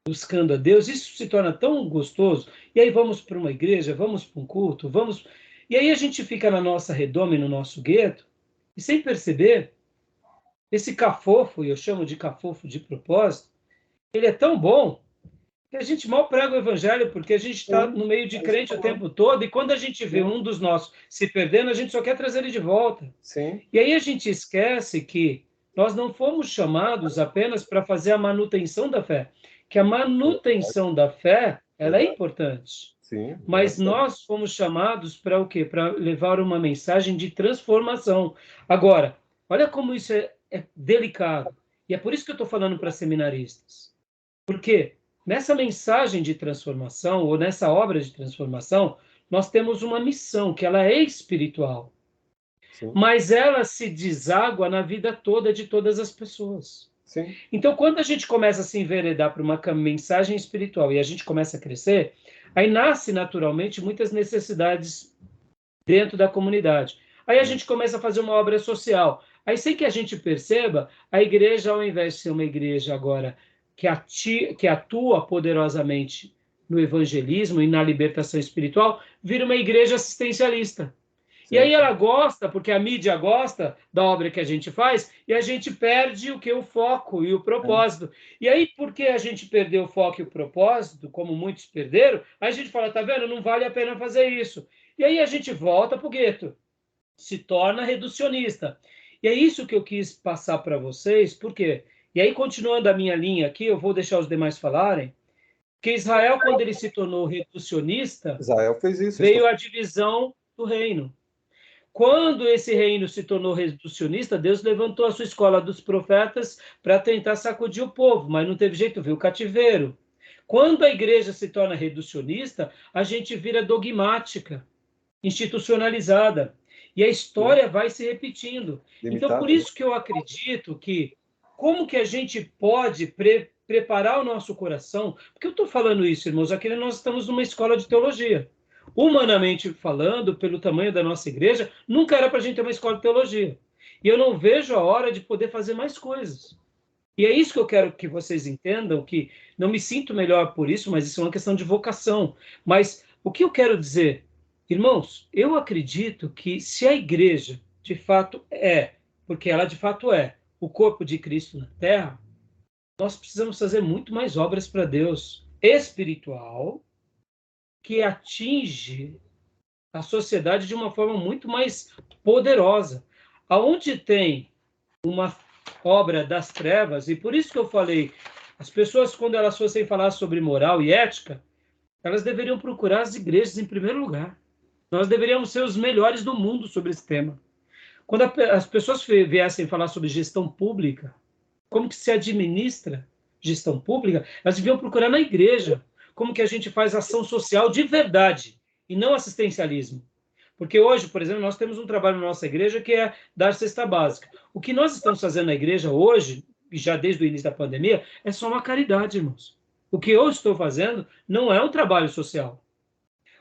[SPEAKER 1] buscando a Deus, isso se torna tão gostoso, e aí vamos para uma igreja, vamos para um culto, vamos. E aí a gente fica na nossa redoma e no nosso gueto, e sem perceber, esse cafofo, e eu chamo de cafofo de propósito, ele é tão bom que a gente mal prega o evangelho, porque a gente está no meio de crente o tempo todo, e quando a gente vê um dos nossos se perdendo, a gente só quer trazer ele de volta.
[SPEAKER 3] sim,
[SPEAKER 1] E aí a gente esquece que nós não fomos chamados apenas para fazer a manutenção da fé, que a manutenção da fé, ela é importante.
[SPEAKER 3] sim,
[SPEAKER 1] Mas nós fomos chamados para o quê? Para levar uma mensagem de transformação. Agora, olha como isso é delicado. E é por isso que eu estou falando para seminaristas. Porque nessa mensagem de transformação, ou nessa obra de transformação, nós temos uma missão, que ela é espiritual.
[SPEAKER 3] sim,
[SPEAKER 1] Mas ela se deságua na vida toda de todas as pessoas.
[SPEAKER 3] sim,
[SPEAKER 1] Então, quando a gente começa a se enveredar para uma mensagem espiritual e a gente começa a crescer, aí nasce naturalmente muitas necessidades dentro da comunidade. Aí a gente começa a fazer uma obra social. Aí, sem que a gente perceba, a igreja, ao invés de ser uma igreja agora que atua poderosamente no evangelismo e na libertação espiritual, vira uma igreja assistencialista. E aí ela gosta, porque a mídia gosta da obra que a gente faz, e a gente perde o que? O foco e o propósito. E aí, porque a gente perdeu o foco e o propósito, como muitos perderam, a gente fala, tá vendo? Não vale a pena fazer isso. E aí a gente volta para o gueto, se torna reducionista. E é isso que eu quis passar para vocês, por quê? E aí, continuando a minha linha aqui, eu vou deixar os demais falarem, que Israel, quando ele se tornou reducionista,
[SPEAKER 3] Israel fez isso.
[SPEAKER 1] veio a divisão do reino. Quando esse reino se tornou reducionista, Deus levantou a sua escola dos profetas para tentar sacudir o povo, mas não teve jeito, viu o cativeiro. Quando a igreja se torna reducionista, a gente vira dogmática, institucionalizada, e a história vai se repetindo. Então, por isso que eu acredito que como que a gente pode preparar o nosso coração? Porque eu estou falando isso, irmãos, aqui nós estamos numa escola de teologia. Humanamente falando, pelo tamanho da nossa igreja, nunca era para a gente ter uma escola de teologia. E eu não vejo a hora de poder fazer mais coisas. E é isso que eu quero que vocês entendam, que não me sinto melhor por isso, mas isso é uma questão de vocação. Mas o que eu quero dizer, irmãos, eu acredito que se a igreja de fato porque ela de fato é, o corpo de Cristo na Terra, nós precisamos fazer muito mais obras para Deus, espiritual, que atinge a sociedade de uma forma muito mais poderosa. Aonde tem uma obra das trevas, e por isso que eu falei, as pessoas, quando elas fossem falar sobre moral e ética, elas deveriam procurar as igrejas em primeiro lugar. Nós deveríamos ser os melhores do mundo sobre esse tema. Quando as pessoas viessem falar sobre gestão pública, como que se administra gestão pública, elas deviam procurar na igreja como que a gente faz ação social de verdade e não assistencialismo. Porque hoje, por exemplo, nós temos um trabalho na nossa igreja que é dar cesta básica. O que nós estamos fazendo na igreja hoje, já desde o início da pandemia, é só uma caridade, irmãos. O que eu estou fazendo não é um trabalho social.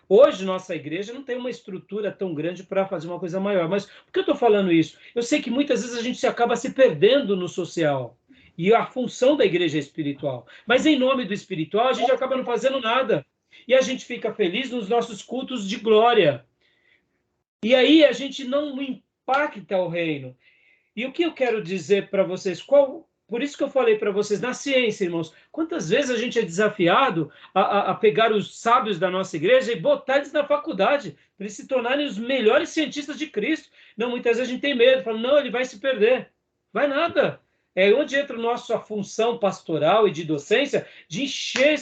[SPEAKER 1] Hoje, nossa igreja não tem uma estrutura tão grande para fazer uma coisa maior. Mas por que eu estou falando isso? Eu sei que muitas vezes a gente acaba se perdendo no social. E a função da igreja é espiritual. Mas em nome do espiritual, a gente acaba não fazendo nada. E a gente fica feliz nos nossos cultos de glória. E aí a gente não impacta o reino. E o que eu quero dizer para vocês? Por isso que eu falei para vocês, na ciência, irmãos, quantas vezes a gente é desafiado a pegar os sábios da nossa igreja e botar eles na faculdade, para eles se tornarem os melhores cientistas de Cristo. Não, muitas vezes a gente tem medo, fala, não, ele vai se perder. Vai nada. É onde entra a nossa função pastoral e de docência, de encher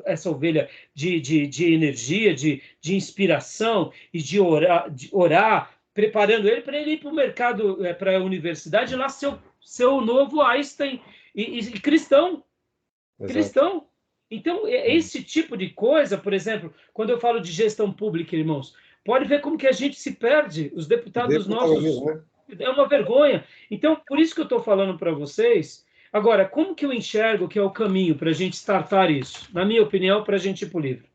[SPEAKER 1] essa ovelha de energia, de inspiração e de orar, preparando ele para ele ir para o mercado, para a universidade, lá ser o novo Einstein e cristão. Exato. Cristão. Então, esse tipo de coisa, por exemplo, quando eu falo de gestão pública, irmãos, pode ver como que a gente se perde. Os deputados nossos... Né? É uma vergonha. Então, por isso que eu estou falando para vocês. Agora, como que eu enxergo que é o caminho para a gente startar isso? Na minha opinião, para a gente ir para o livro.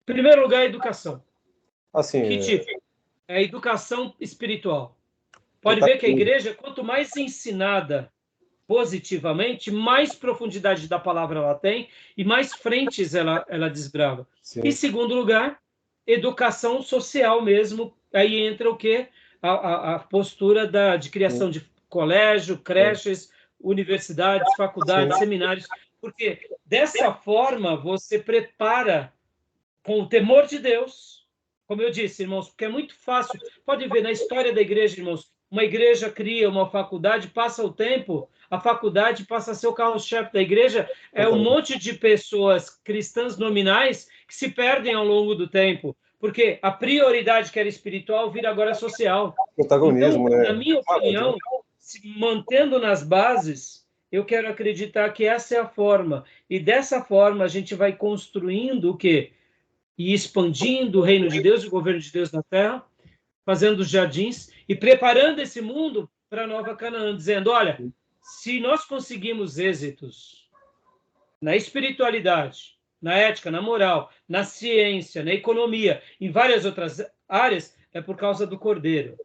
[SPEAKER 1] Em primeiro lugar, a educação.
[SPEAKER 3] Assim,
[SPEAKER 1] que tipo? É a educação espiritual. Pode ver que a igreja, quanto mais ensinada positivamente, mais profundidade da palavra ela tem e mais frentes ela desbrava. Sim. Em segundo lugar, educação social mesmo. Aí entra o quê? A postura de criação de colégio, creches, universidades, faculdades, seminários. Porque dessa forma você prepara com o temor de Deus. Como eu disse, irmãos, porque é muito fácil. Pode ver na história da igreja, irmãos, uma igreja cria uma faculdade, passa o tempo, a faculdade passa a ser o carro-chefe da igreja. É um monte de pessoas cristãs nominais que se perdem ao longo do tempo, porque a prioridade que era espiritual vira agora social.
[SPEAKER 3] Protagonismo,
[SPEAKER 1] então, na minha opinião, se mantendo nas bases, eu quero acreditar que essa é a forma. E dessa forma a gente vai construindo o quê? E expandindo o reino de Deus, o governo de Deus na terra, fazendo os jardins e preparando esse mundo para a nova Canaã, dizendo, olha, se nós conseguimos êxitos na espiritualidade, na ética, na moral, na ciência, na economia, em várias outras áreas, é por causa do Cordeiro.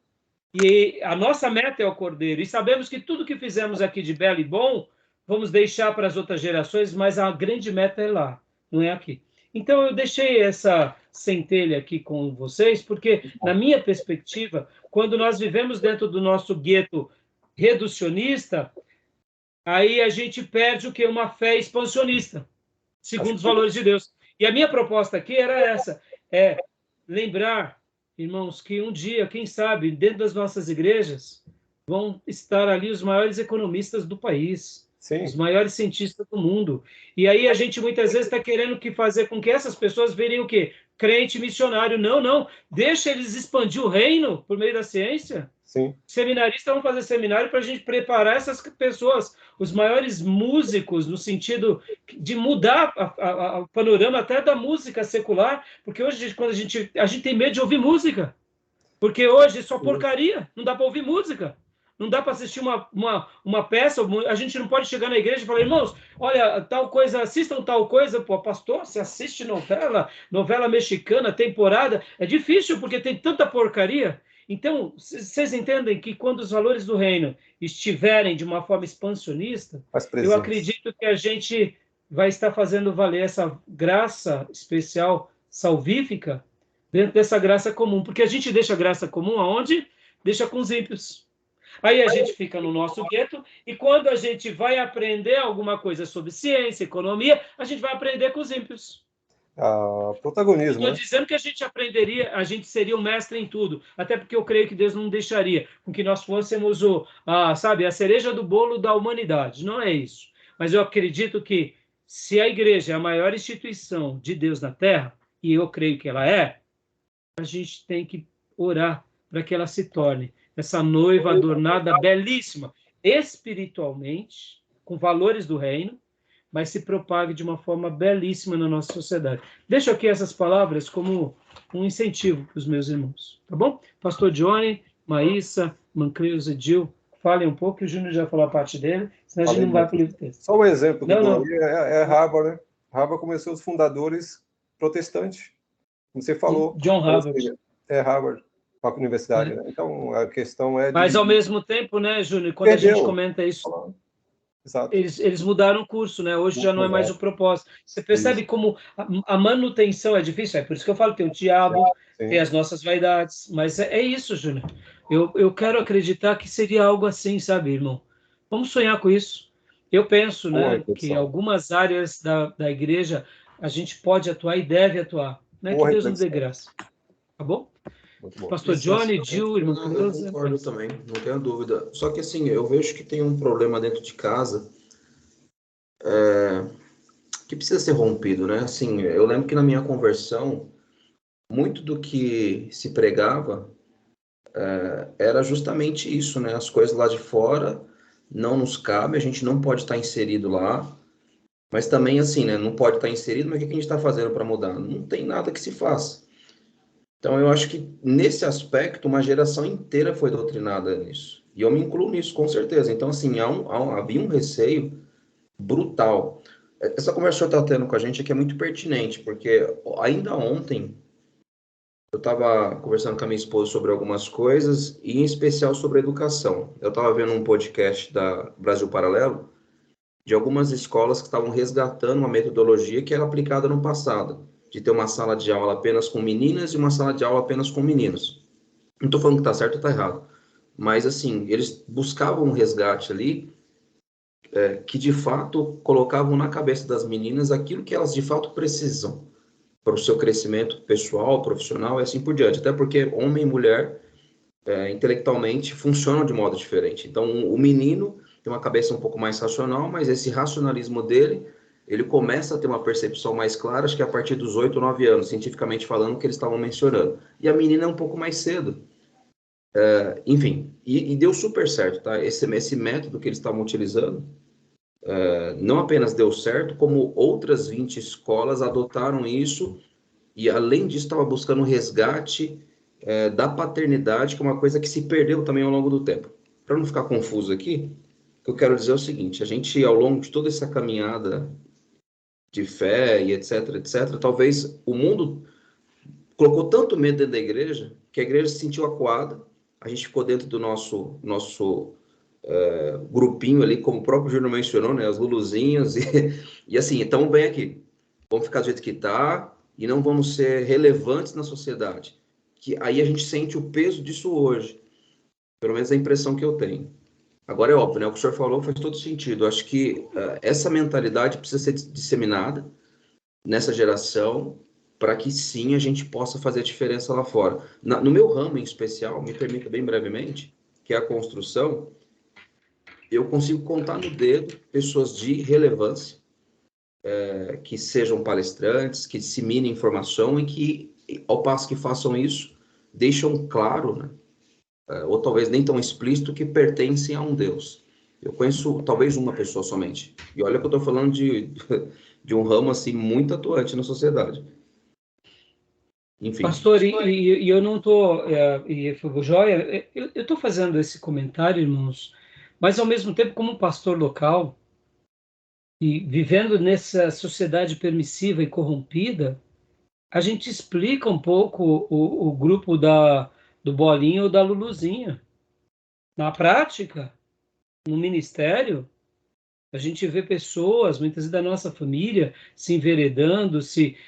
[SPEAKER 1] E a nossa meta é o Cordeiro. E sabemos que tudo que fizemos aqui de belo e bom, vamos deixar para as outras gerações, mas a grande meta é lá, não é aqui. Então, eu deixei essa centelha aqui com vocês, porque, na minha perspectiva, quando nós vivemos dentro do nosso gueto reducionista, aí a gente perde o que? Uma fé expansionista, segundo os valores de Deus. E a minha proposta aqui era essa, lembrar, irmãos, que um dia, quem sabe, dentro das nossas igrejas, vão estar ali os maiores economistas do país, sim, os maiores cientistas do mundo. E aí a gente muitas vezes está querendo fazer com que essas pessoas virem o quê? Crente missionário. Não, não. Deixa eles expandir o reino por meio da ciência.
[SPEAKER 3] Sim.
[SPEAKER 1] Seminaristas vão fazer seminário para a gente preparar essas pessoas, os maiores músicos, no sentido de mudar o panorama até da música secular, porque hoje, quando a gente tem medo de ouvir música, porque hoje é só porcaria, não dá para ouvir música. Não dá para assistir uma peça, a gente não pode chegar na igreja e falar, irmãos, olha, tal coisa, assistam tal coisa. Pô, pastor, você assiste novela mexicana, temporada, é difícil porque tem tanta porcaria. Então, vocês entendem que quando os valores do reino estiverem de uma forma expansionista, eu acredito que a gente vai estar fazendo valer essa graça especial salvífica dentro dessa graça comum, porque a gente deixa a graça comum aonde? Deixa com os ímpios. Aí a gente fica no nosso gueto, e quando a gente vai aprender alguma coisa sobre ciência, economia, a gente vai aprender com os ímpios.
[SPEAKER 3] Protagonismo.
[SPEAKER 1] Estou dizendo que a gente seria um mestre em tudo, até porque eu creio que Deus não deixaria com que nós fôssemos a cereja do bolo da humanidade. Não é isso. Mas eu acredito que se a igreja é a maior instituição de Deus na Terra, e eu creio que ela é, a gente tem que orar para que ela se torne essa noiva adornada, belíssima, espiritualmente, com valores do reino, mas se propague de uma forma belíssima na nossa sociedade. Deixo aqui essas palavras como um incentivo para os meus irmãos, tá bom? Pastor Johnny, Maíssa, Mancreus e Gil, falem um pouco, que o Júnior já falou a parte dele, senão a gente não vai para o livro texto.
[SPEAKER 3] Só um exemplo, é Harvard, né? Harvard começou os fundadores protestantes. como você falou.
[SPEAKER 1] John Harvard.
[SPEAKER 3] É Harvard, a universidade, né? Então, a questão é...
[SPEAKER 1] Mas, ao mesmo tempo, né, Júnior, quando a gente comenta isso, eles mudaram o curso, né? Hoje já não é mais o propósito. Você percebe como a manutenção é difícil? É por isso que eu falo, tem o diabo, tem as nossas vaidades, mas é isso, Júnior. Eu quero acreditar que seria algo assim, sabe, irmão? Vamos sonhar com isso. Eu penso, né, que em algumas áreas da igreja a gente pode atuar e deve atuar. Né? Que Deus nos dê graça. Tá bom? Pastor Johnny, Gil, irmão Cleusa.
[SPEAKER 4] Eu concordo também, não tenho dúvida. Só que assim, eu vejo que tem um problema dentro de casa que precisa ser rompido, né? Assim, eu lembro que na minha conversão, muito do que se pregava era justamente isso, né? As coisas lá de fora não nos cabem, a gente não pode estar inserido lá, mas também assim, né? Não pode estar inserido, mas o que a gente está fazendo para mudar? Não tem nada que se faça. Então, eu acho que, nesse aspecto, uma geração inteira foi doutrinada nisso. E eu me incluo nisso, com certeza. Então, assim, havia um receio brutal. Essa conversa que eu estava tendo com a gente aqui é muito pertinente, porque ainda ontem eu estava conversando com a minha esposa sobre algumas coisas, e em especial sobre educação. Eu estava vendo um podcast da Brasil Paralelo, de algumas escolas que estavam resgatando uma metodologia que era aplicada no passado, de ter uma sala de aula apenas com meninas e uma sala de aula apenas com meninos. Não estou falando que está certo ou está errado, mas assim, eles buscavam um resgate ali que de fato colocavam na cabeça das meninas aquilo que elas de fato precisam para o seu crescimento pessoal, profissional e assim por diante. Até porque homem e mulher intelectualmente funcionam de modo diferente. Então, o menino tem uma cabeça um pouco mais racional, mas esse racionalismo dele, ele começa a ter uma percepção mais clara, acho que a partir dos 8 ou 9 anos, cientificamente falando, que eles estavam mencionando. E a menina é um pouco mais cedo. Enfim, e deu super certo, tá? Esse método que eles estavam utilizando, não apenas deu certo, como outras 20 escolas adotaram isso, e além disso estava buscando um resgate da paternidade, que é uma coisa que se perdeu também ao longo do tempo. Para não ficar confuso aqui, o que eu quero dizer é o seguinte: a gente, ao longo de toda essa caminhada de fé e etc, etc, talvez o mundo colocou tanto medo dentro da igreja, que a igreja se sentiu acuada, a gente ficou dentro do nosso grupinho ali, como o próprio Júnior mencionou, né, as luluzinhas, e assim, estamos bem aqui. Vamos ficar do jeito que está e não vamos ser relevantes na sociedade. Que aí a gente sente o peso disso hoje. Pelo menos a impressão que eu tenho. Agora é óbvio, né? O que o senhor falou faz todo sentido. Eu acho que essa mentalidade precisa ser disseminada nessa geração para que sim a gente possa fazer a diferença lá fora. No meu ramo em especial, me permita bem brevemente, que é a construção, eu consigo contar no dedo pessoas de relevância, que sejam palestrantes, que disseminem informação e que, ao passo que façam isso, deixam claro, né, ou talvez nem tão explícito, que pertencem a um Deus. Eu conheço talvez uma pessoa somente. E olha que eu estou falando de um ramo assim muito atuante na sociedade. Enfim.
[SPEAKER 1] Pastor, e eu não estou... Foi joia, eu estou fazendo esse comentário, irmãos, mas ao mesmo tempo, como pastor local, e vivendo nessa sociedade permissiva e corrompida, a gente explica um pouco o grupo do Bolinha ou da Luluzinha. Na prática, no ministério, a gente vê pessoas, muitas vezes da nossa família, se enveredando, se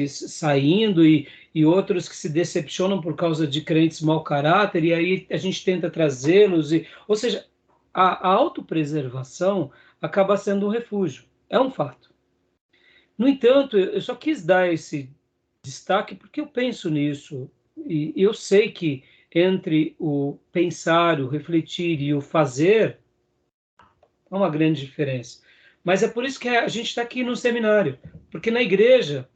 [SPEAKER 1] saindo, e outros que se decepcionam por causa de crentes mau caráter, e aí a gente tenta trazê-los. Ou seja, a autopreservação acaba sendo um refúgio. É um fato. No entanto, eu só quis dar esse destaque porque eu penso nisso, e eu sei que entre o pensar, o refletir e o fazer, há uma grande diferença. Mas é por isso que a gente está aqui no seminário, porque na igreja,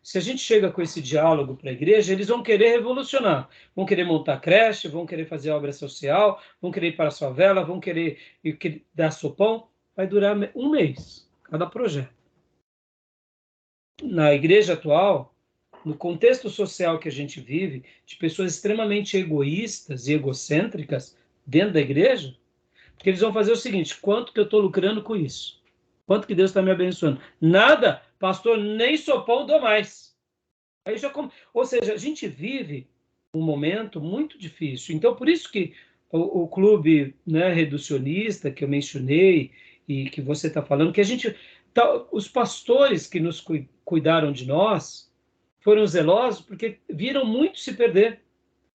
[SPEAKER 1] se a gente chega com esse diálogo para a igreja, eles vão querer revolucionar, vão querer montar creche, vão querer fazer obra social, vão querer ir para a favela, vão querer dar sopão, vai durar um mês, cada projeto. Na igreja atual, no contexto social que a gente vive, de pessoas extremamente egoístas e egocêntricas dentro da igreja, porque eles vão fazer o seguinte: quanto que eu estou lucrando com isso? Quanto que Deus está me abençoando? Nada, pastor, nem sopão dou mais. Aí ou seja, a gente vive um momento muito difícil. Então, por isso que o clube, né, reducionista que eu mencionei e que você está falando, que a gente, os pastores que nos cuidaram de nós foram zelosos porque viram muito se perder.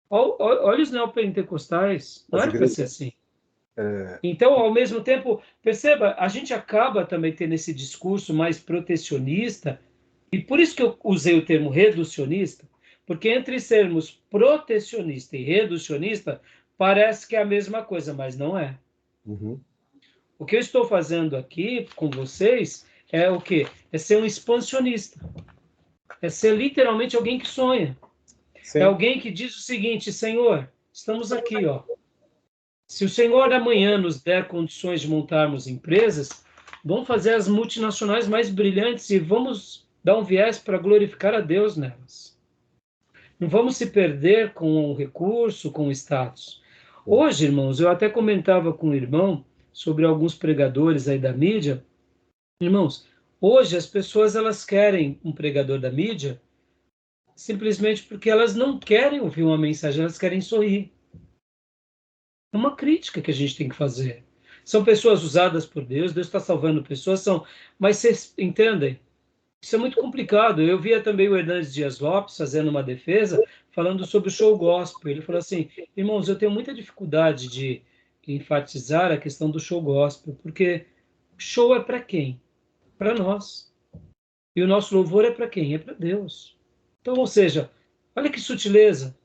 [SPEAKER 1] Olha os neopentecostais, não era para ser assim. Então, ao mesmo tempo, perceba, a gente acaba também tendo esse discurso mais protecionista, e por isso que eu usei o termo reducionista, porque entre sermos protecionista e reducionista, parece que é a mesma coisa, mas não é.
[SPEAKER 3] Uhum.
[SPEAKER 1] O que eu estou fazendo aqui com vocês é o quê? É ser um expansionista. É ser literalmente alguém que sonha.
[SPEAKER 3] Sim.
[SPEAKER 1] É alguém que diz o seguinte: Senhor, estamos aqui, ó. Se o Senhor amanhã nos der condições de montarmos empresas, vamos fazer as multinacionais mais brilhantes e vamos dar um viés para glorificar a Deus nelas. Não vamos se perder com o recurso, com o status. Hoje, irmãos, eu até comentava com o irmão sobre alguns pregadores aí da mídia. Irmãos, hoje as pessoas elas querem um pregador da mídia simplesmente porque elas não querem ouvir uma mensagem, elas querem sorrir. É uma crítica que a gente tem que fazer. São pessoas usadas por Deus, Deus está salvando pessoas, mas vocês entendem? Isso é muito complicado. Eu via também o Hernandes Dias Lopes fazendo uma defesa, falando sobre o show gospel. Ele falou assim, irmãos, eu tenho muita dificuldade de enfatizar a questão do show gospel, porque show é para quem? Para nós. E o nosso louvor é para quem? É para Deus. Então, ou seja, olha que sutileza.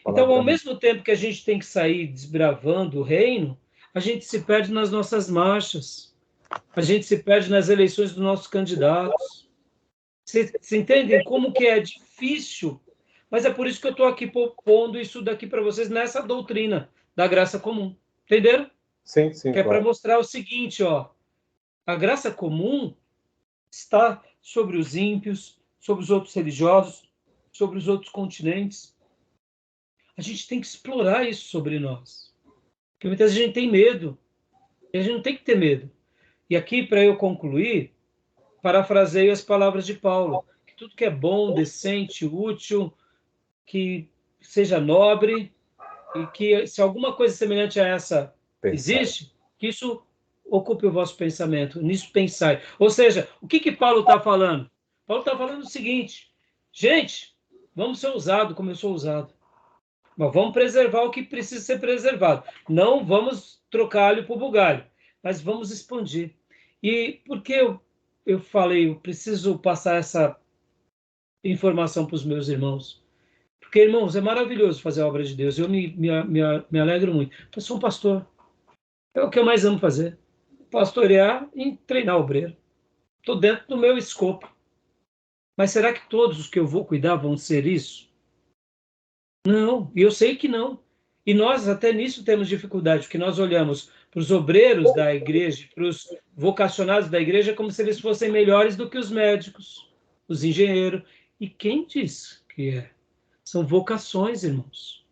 [SPEAKER 1] Então, ao mesmo tempo que a gente tem que sair desbravando o reino, a gente se perde nas nossas marchas, a gente se perde nas eleições dos nossos candidatos. Vocês entendem como que é difícil? Mas é por isso que eu estou aqui pondo isso daqui para vocês nessa doutrina da graça comum. Entenderam?
[SPEAKER 3] Sim, sim,
[SPEAKER 1] que é
[SPEAKER 3] claro.
[SPEAKER 1] para mostrar o seguinte, ó, a graça comum está sobre os ímpios, sobre os outros religiosos, sobre os outros continentes. A gente tem que explorar isso sobre nós. Porque muitas vezes a gente tem medo. E a gente não tem que ter medo. E aqui, para eu concluir, parafraseio as palavras de Paulo, que tudo que é bom, decente, útil, que seja nobre, e que se alguma coisa semelhante a essa existe, que isso ocupe o vosso pensamento, nisso pensai. Ou seja, o que Paulo está falando? Paulo está falando o seguinte, gente, vamos ser ousados como eu sou ousado. Mas vamos preservar o que precisa ser preservado. Não vamos trocar alho por bugalho, mas vamos expandir. E por que eu falei, eu preciso passar essa informação para os meus irmãos? Porque, irmãos, é maravilhoso fazer a obra de Deus. Eu me alegro muito. Eu sou um pastor. É o que eu mais amo fazer. Pastorear e treinar obreiro. Estou dentro do meu escopo. Mas será que todos os que eu vou cuidar vão ser isso? Não, e eu sei que não. E nós até nisso temos dificuldade, porque nós olhamos para os obreiros da igreja, para os vocacionados da igreja, como se eles fossem melhores do que os médicos, os engenheiros. E quem diz que é? São vocações, irmãos.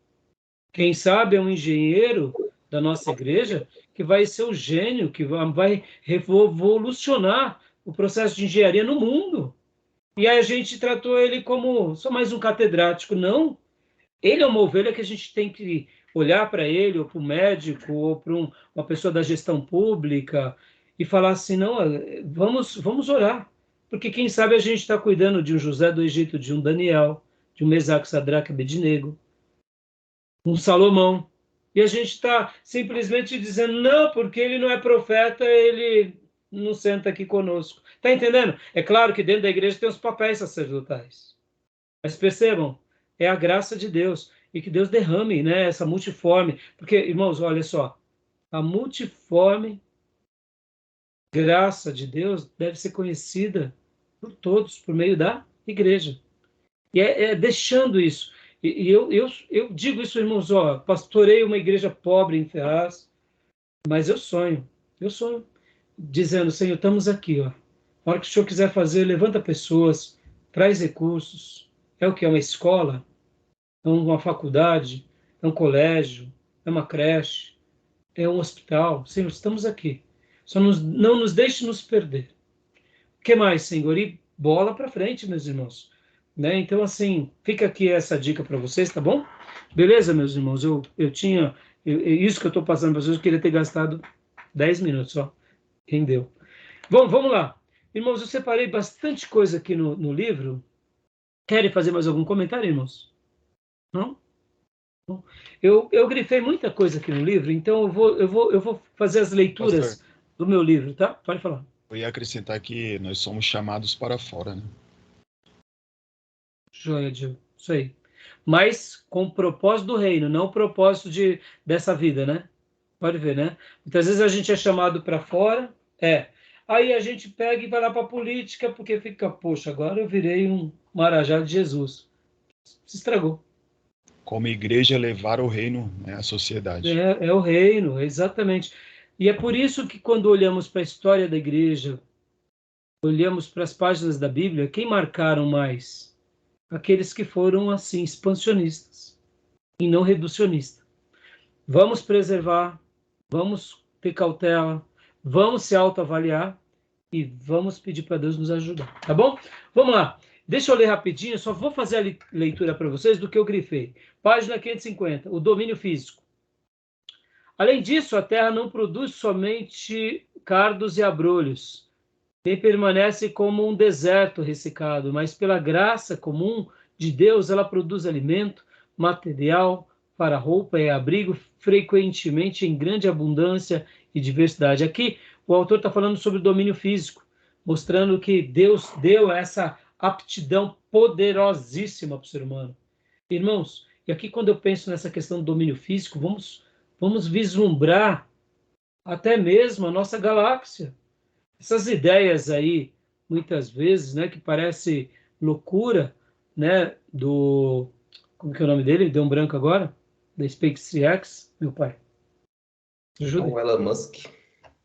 [SPEAKER 1] Quem sabe é um engenheiro da nossa igreja que vai ser o gênio, que vai revolucionar o processo de engenharia no mundo. E aí a gente tratou ele como só mais um catedrático. Não. Ele é uma ovelha que a gente tem que olhar para ele, ou para o médico, ou para uma pessoa da gestão pública, e falar assim, não, vamos orar. Porque quem sabe a gente está cuidando de um José do Egito, de um Daniel, de um Mesaque, Sadraque, Abednego, um Salomão. E a gente está simplesmente dizendo, não, porque ele não é profeta, ele não senta aqui conosco. Está entendendo? É claro que dentro da igreja tem os papéis sacerdotais. Mas percebam, é a graça de Deus. E que Deus derrame, né, essa multiforme. Porque, irmãos, olha só, a multiforme graça de Deus deve ser conhecida por todos, por meio da igreja. E é deixando isso. E eu digo isso, irmãos, ó, pastorei uma igreja pobre em Ferraz, mas eu sonho, dizendo, Senhor, estamos aqui, ó. Na hora que o Senhor quiser fazer, levanta pessoas, traz recursos. É o que? É uma escola? É uma faculdade? É um colégio? É uma creche? É um hospital? Senhor, estamos aqui. Só não nos deixe nos perder. O que mais, Senhor? E bola para frente, meus irmãos. né? Então, assim, fica aqui essa dica para vocês, tá bom? Beleza, meus irmãos? Isso que eu estou passando para vocês, eu queria ter gastado 10 minutos só. Rendeu. Bom, vamos lá. Irmãos, eu separei bastante coisa aqui no livro. Querem fazer mais algum comentário, irmãos? Não? Eu grifei muita coisa aqui no livro, então eu vou fazer as leituras
[SPEAKER 2] Pastor,
[SPEAKER 1] do meu livro, tá? Pode falar.
[SPEAKER 2] eu ia acrescentar que nós somos chamados para fora, né?
[SPEAKER 1] Joia, Gil. Isso aí. Mas com o propósito do reino, não o propósito dessa vida, né? Pode ver, né? Muitas vezes a gente é chamado para fora, aí a gente pega e vai lá para a política, porque fica, poxa, agora eu virei um marajá de Jesus. Se estragou.
[SPEAKER 2] Como igreja, levar o reino, né, à sociedade.
[SPEAKER 1] É o reino, exatamente. E é por isso que quando olhamos para a história da igreja, olhamos para as páginas da Bíblia, quem marcaram mais? Aqueles que foram, assim, expansionistas e não reducionistas. Vamos preservar, vamos ter cautela, vamos se autoavaliar e vamos pedir para Deus nos ajudar, tá bom? Vamos lá. Deixa eu ler rapidinho, só vou fazer a leitura para vocês do que eu grifei. Página 550, o domínio físico. Além disso, a terra não produz somente cardos e abrolhos, nem permanece como um deserto ressecado, mas pela graça comum de Deus, ela produz alimento, material para roupa e abrigo, frequentemente em grande abundância e diversidade. Aqui, o autor está falando sobre o domínio físico, mostrando que Deus deu essa aptidão poderosíssima para o ser humano. Irmãos, e aqui quando eu penso nessa questão do domínio físico, vamos vislumbrar até mesmo a nossa galáxia. Essas ideias aí, muitas vezes, né, que parece loucura, né, como que é o nome dele? Deu um branco agora? Da SpaceX, meu pai. Ajuda.
[SPEAKER 4] O Elon Musk.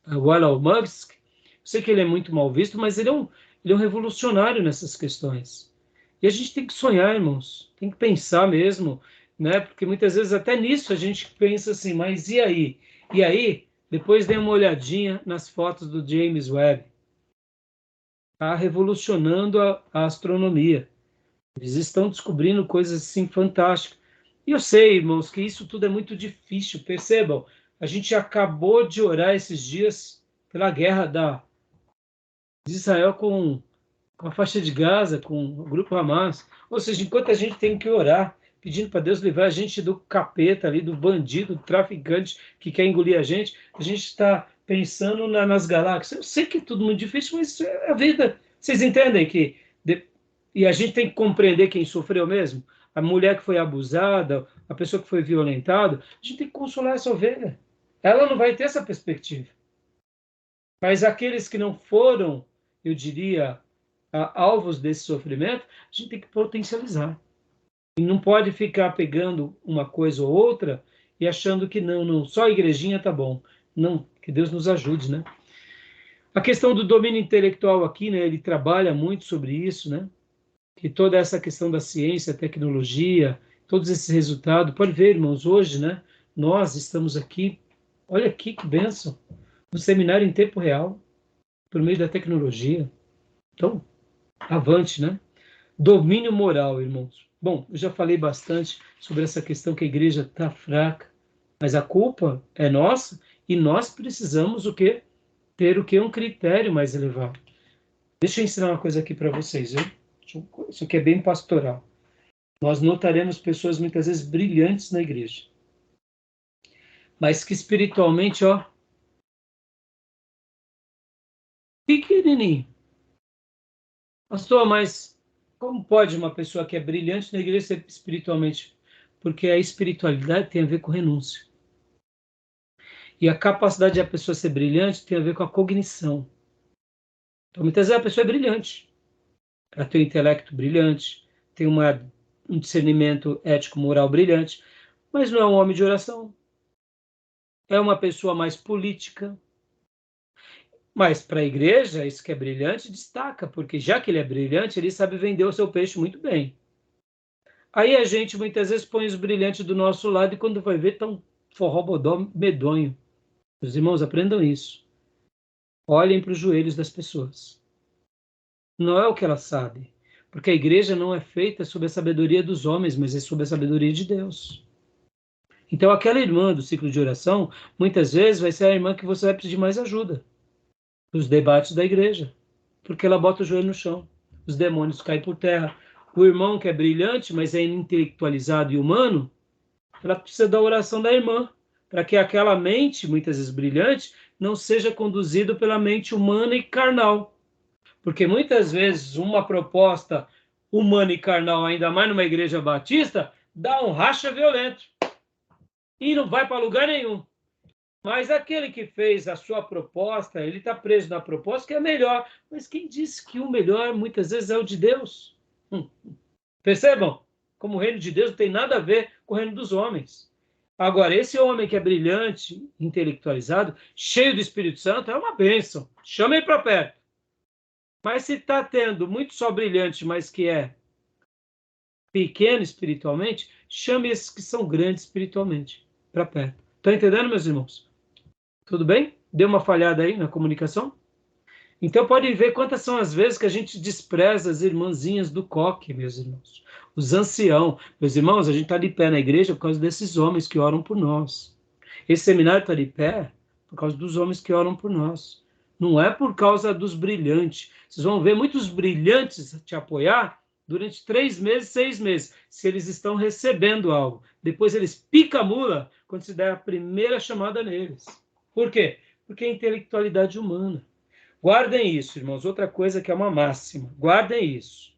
[SPEAKER 1] O Elon Musk. Eu sei que ele é muito mal visto, mas ele é um revolucionário nessas questões. E a gente tem que sonhar, irmãos. Tem que pensar mesmo, né? Porque muitas vezes até nisso a gente pensa assim, mas e aí? E aí, depois dê uma olhadinha nas fotos do James Webb. Está revolucionando a astronomia. Eles estão descobrindo coisas assim fantásticas. E eu sei, irmãos, que isso tudo é muito difícil. Percebam, a gente acabou de orar esses dias pela guerra de Israel com a faixa de Gaza, com o grupo Hamas. Ou seja, enquanto a gente tem que orar, pedindo para Deus livrar a gente do capeta ali, do bandido, do traficante que quer engolir a gente está pensando nas galáxias. Eu sei que é tudo muito difícil, mas isso é a vida. Vocês entendem que... E a gente tem que compreender quem sofreu mesmo? A mulher que foi abusada, a pessoa que foi violentada, a gente tem que consolar essa ovelha. Ela não vai ter essa perspectiva. Mas aqueles que não foram, eu diria, alvos desse sofrimento, a gente tem que potencializar. E não pode ficar pegando uma coisa ou outra e achando que não, só a igrejinha tá bom. Não, que Deus nos ajude, né? A questão do domínio intelectual aqui, né, ele trabalha muito sobre isso, né? Que toda essa questão da ciência, tecnologia, todos esses resultados, pode ver, irmãos, hoje, né, nós estamos aqui, olha aqui que bênção, no seminário em tempo real, por meio da tecnologia. Então, avante, né? Domínio moral, irmãos. Bom, eu já falei bastante sobre essa questão que a igreja está fraca, mas a culpa é nossa e nós precisamos o quê? Ter o quê? Um critério mais elevado. Deixa eu ensinar uma coisa aqui para vocês, viu? Isso aqui é bem pastoral. Nós notaremos pessoas muitas vezes brilhantes na igreja, mas que espiritualmente, ó, pequenininho. Pastor, mas como pode uma pessoa que é brilhante na igreja ser espiritualmente? Porque a espiritualidade tem a ver com renúncia. E a capacidade de a pessoa ser brilhante tem a ver com a cognição. Então, muitas vezes a pessoa é brilhante. Ela tem um intelecto brilhante, tem um discernimento ético-moral brilhante, mas não é um homem de oração. É uma pessoa mais política. Mas para a igreja, isso que é brilhante destaca, porque já que ele é brilhante, ele sabe vender o seu peixe muito bem. Aí a gente muitas vezes põe os brilhantes do nosso lado e quando vai ver, tá um forró-bodó medonho. Os irmãos, aprendam isso. Olhem para os joelhos das pessoas. Não é o que ela sabe. Porque a igreja não é feita sob a sabedoria dos homens, mas é sob a sabedoria de Deus. Então, aquela irmã do ciclo de oração, muitas vezes vai ser a irmã que você vai pedir mais ajuda nos debates da igreja, porque ela bota o joelho no chão, os demônios caem por terra. O irmão que é brilhante, mas é intelectualizado e humano, ela precisa da oração da irmã, para que aquela mente, muitas vezes brilhante, não seja conduzida pela mente humana e carnal. Porque muitas vezes uma proposta humana e carnal, ainda mais numa igreja batista, dá um racha violento. E não vai para lugar nenhum. Mas aquele que fez a sua proposta, ele está preso na proposta que é melhor. Mas quem disse que o melhor, muitas vezes, é o de Deus? Percebam? Como o reino de Deus não tem nada a ver com o reino dos homens. Agora, esse homem que é brilhante, intelectualizado, cheio do Espírito Santo, é uma bênção. Chama ele para perto. Mas se está tendo muito só brilhante, mas que é pequeno espiritualmente, chame esses que são grandes espiritualmente para perto. Estão entendendo, meus irmãos? Tudo bem? Deu uma falhada aí na comunicação? Então, podem ver quantas são as vezes que a gente despreza as irmãzinhas do coque, meus irmãos. Os anciãos. Meus irmãos, a gente está de pé na igreja por causa desses homens que oram por nós. Esse seminário está de pé por causa dos homens que oram por nós. Não é por causa dos brilhantes. Vocês vão ver muitos brilhantes te apoiar durante 3 meses, 6 meses, se eles estão recebendo algo. Depois eles picam a mula quando se der a primeira chamada neles. Por quê? Porque é intelectualidade humana. Guardem isso, irmãos. Outra coisa que é uma máxima. Guardem isso.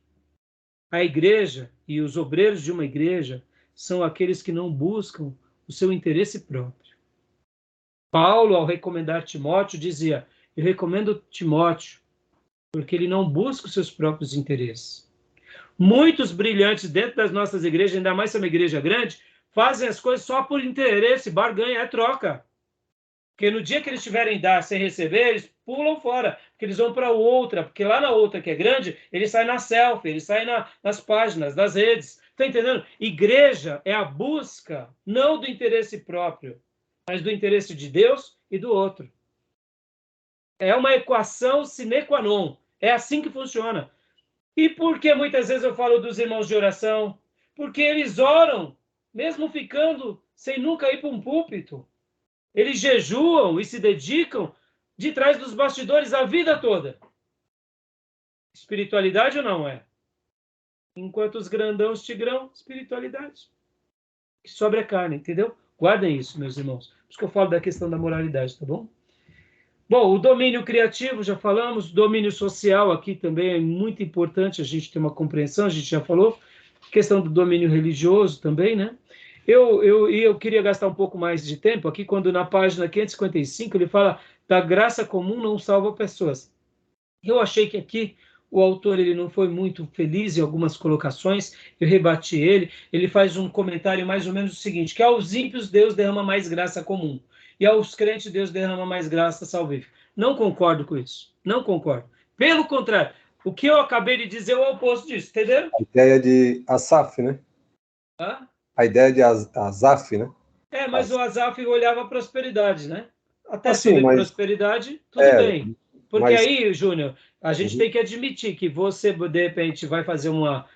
[SPEAKER 1] A igreja e os obreiros de uma igreja são aqueles que não buscam o seu interesse próprio. Paulo, ao recomendar Timóteo, dizia: eu recomendo Timóteo porque ele não busca os seus próprios interesses. Muitos brilhantes dentro das nossas igrejas, ainda mais se é uma igreja grande, fazem as coisas só por interesse, barganha, é troca. Porque no dia que eles tiverem dar sem receber, eles pulam fora, porque eles vão para outra, porque lá na outra que é grande, eles saem na selfie, eles saem nas páginas, nas redes. Está entendendo? Igreja é a busca, não do interesse próprio, mas do interesse de Deus e do outro. É uma equação sine qua non. É assim que funciona. E por que muitas vezes eu falo dos irmãos de oração? Porque eles oram, mesmo ficando sem nunca ir para um púlpito. Eles jejuam e se dedicam de trás dos bastidores a vida toda. Espiritualidade ou não é? Enquanto os grandãos tigrão, espiritualidade. Que sobra a carne, entendeu? Guardem isso, meus irmãos. Por isso que eu falo da questão da moralidade, tá bom? Bom, o domínio criativo, já falamos. Domínio social aqui também é muito importante a gente ter uma compreensão, a gente já falou. Questão do domínio religioso também, né? Eu queria gastar um pouco mais de tempo aqui, quando na página 555 ele fala da graça comum não salva pessoas. Eu achei que aqui o autor ele não foi muito feliz em algumas colocações, eu rebati ele faz um comentário mais ou menos o seguinte, que aos ímpios Deus derrama mais graça comum, e aos crentes Deus derrama mais graça salvífica. Não concordo com isso, não concordo. Pelo contrário, o que eu acabei de dizer é o oposto disso, entenderam?
[SPEAKER 3] A ideia de Asaf, né?
[SPEAKER 1] Hã?
[SPEAKER 3] A ideia de Asaf, né?
[SPEAKER 1] Mas o Asaf olhava a prosperidade, né? Até
[SPEAKER 3] assim,
[SPEAKER 1] sobre prosperidade, tudo bem. Porque aí, Júnior, a gente tem que admitir que você, de repente, vai fazer uma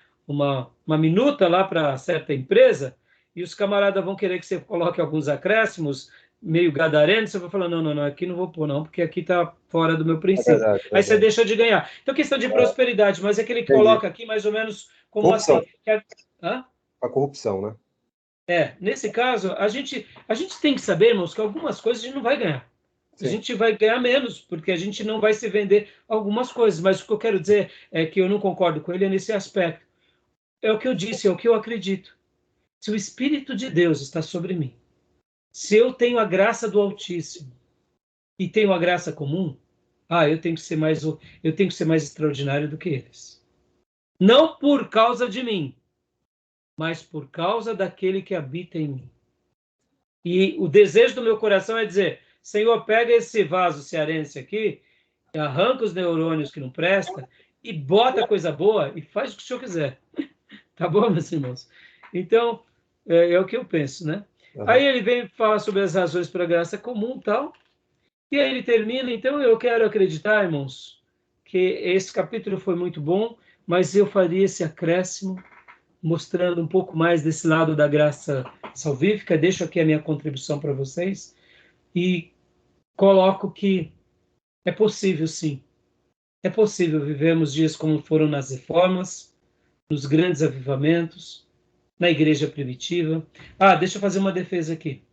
[SPEAKER 1] minuta lá para certa empresa e os camaradas vão querer que você coloque alguns acréscimos, meio gadareno, você vai falar, não, aqui não vou pôr não, porque aqui está fora do meu princípio.
[SPEAKER 3] Verdade.
[SPEAKER 1] Aí você deixa de ganhar. Então, questão de prosperidade, mas é que ele coloca aqui mais ou menos como
[SPEAKER 3] corrupção.
[SPEAKER 1] assim.
[SPEAKER 3] A corrupção, né?
[SPEAKER 1] Nesse caso, a gente tem que saber, irmãos, que algumas coisas a gente não vai ganhar. Sim. A gente vai ganhar menos, porque a gente não vai se vender algumas coisas. Mas o que eu quero dizer é que eu não concordo com ele nesse aspecto. É o que eu disse, é o que eu acredito. Se o Espírito de Deus está sobre mim, se eu tenho a graça do Altíssimo e tenho a graça comum, eu tenho que ser mais extraordinário do que eles. Não por causa de mim, mas por causa daquele que habita em mim. E o desejo do meu coração é dizer, Senhor, pega esse vaso cearense aqui, arranca os neurônios que não prestam, e bota coisa boa, e faz o que o Senhor quiser. Tá bom, meus irmãos? Então, é o que eu penso, né? Uhum. Aí ele vem falar sobre as razões para a graça comum e tal, e aí ele termina, então eu quero acreditar, irmãos, que esse capítulo foi muito bom, mas eu faria esse acréscimo, mostrando um pouco mais desse lado da graça salvífica. Deixo aqui a minha contribuição para vocês e coloco que é possível, sim. É possível vivermos dias como foram nas reformas, nos grandes avivamentos, na igreja primitiva. Deixa eu fazer uma defesa aqui.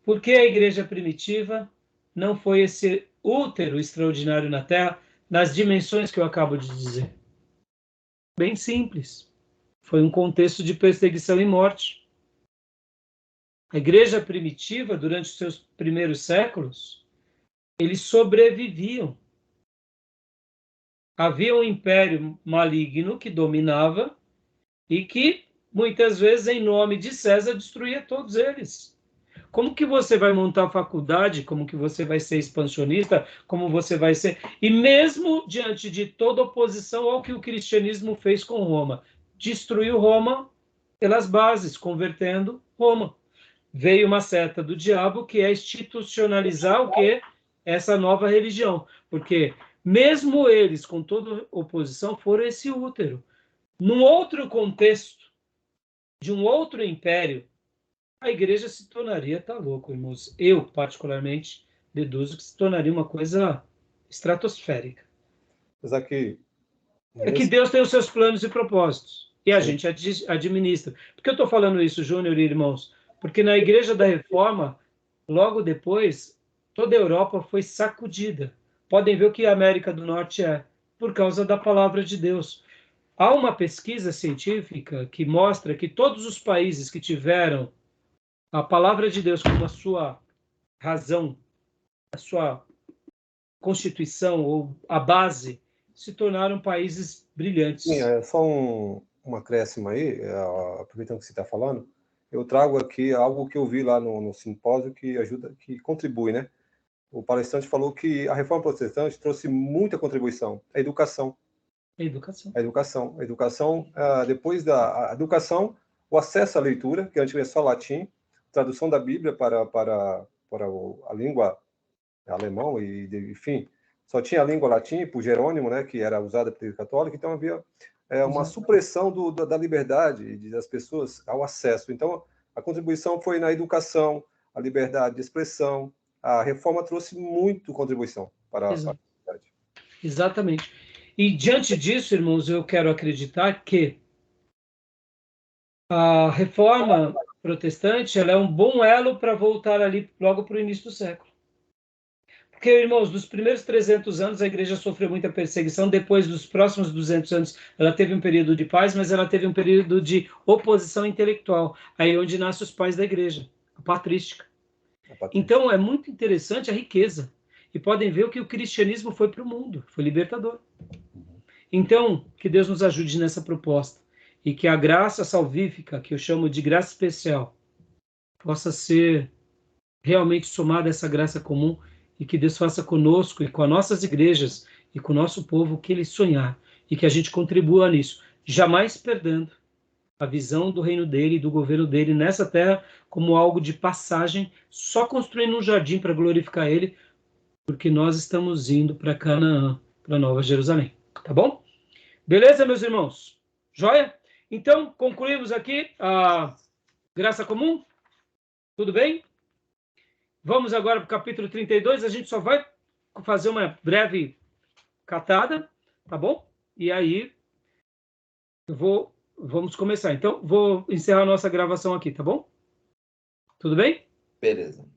[SPEAKER 1] Por que a igreja primitiva não foi esse útero extraordinário na Terra, nas dimensões que eu acabo de dizer? Bem simples. Foi um contexto de perseguição e morte. A igreja primitiva, durante os seus primeiros séculos, eles sobreviviam. Havia um império maligno que dominava e que, muitas vezes, em nome de César, destruía todos eles. Como que você vai montar a faculdade? Como que você vai ser expansionista? Como você vai ser... E mesmo diante de toda oposição ao que o cristianismo fez com Roma, destruiu Roma pelas bases, convertendo Roma. Veio uma seta do diabo que é institucionalizar o quê? Essa nova religião. Porque mesmo eles, com toda oposição, foram esse útero. Num outro contexto, de um outro império, a igreja se tornaria, tá louco, irmãos. Eu, particularmente, deduzo que se tornaria uma coisa estratosférica.
[SPEAKER 3] Mas aqui...
[SPEAKER 1] É que Deus tem os seus planos e propósitos. E a
[SPEAKER 3] Sim.
[SPEAKER 1] gente administra. Por que eu estou falando isso, Júnior e irmãos? Porque na Igreja da Reforma, logo depois, toda a Europa foi sacudida. Podem ver o que a América do Norte é, por causa da palavra de Deus. Há uma pesquisa científica que mostra que todos os países que tiveram a palavra de Deus como a sua razão, a sua constituição ou a base, se tornaram países brilhantes.
[SPEAKER 3] Sim, só um acréscimo aí, aproveitando que você está falando, eu trago aqui algo que eu vi lá no simpósio que ajuda, que contribui, né? O palestrante falou que a reforma protestante trouxe muita contribuição, a educação.
[SPEAKER 1] Educação.
[SPEAKER 3] A educação, depois da educação, o acesso à leitura, que antes era só latim, tradução da Bíblia para a língua alemão e, enfim, só tinha a língua latim por Jerônimo, né, que era usada pela Igreja Católica, então havia uma supressão da liberdade das pessoas ao acesso. Então, a contribuição foi na educação, a liberdade de expressão. A reforma trouxe muito contribuição para a sociedade.
[SPEAKER 1] Exatamente. E diante disso, irmãos, eu quero acreditar que a reforma protestante ela é um bom elo para voltar ali logo para o início do século. Porque, irmãos, dos primeiros 300 anos a igreja sofreu muita perseguição, depois dos próximos 200 anos ela teve um período de paz, mas ela teve um período de oposição intelectual, aí onde nascem os pais da igreja, a patrística. Então é muito interessante a riqueza. E podem ver o que o cristianismo foi para o mundo, foi libertador. Então, que Deus nos ajude nessa proposta e que a graça salvífica, que eu chamo de graça especial, possa ser realmente somada a essa graça comum e que Deus faça conosco e com as nossas igrejas e com o nosso povo o que Ele sonhar e que a gente contribua nisso, jamais perdendo a visão do reino dele e do governo dele nessa terra como algo de passagem, só construindo um jardim para glorificar Ele, porque nós estamos indo para Canaã, para Nova Jerusalém. Tá bom? Beleza, meus irmãos? Joia? Então, concluímos aqui a graça comum? Tudo bem? Vamos agora para o capítulo 32. A gente só vai fazer uma breve catada, tá bom? E aí, vamos começar. Então, vou encerrar a nossa gravação aqui, tá bom? Tudo bem?
[SPEAKER 4] Beleza.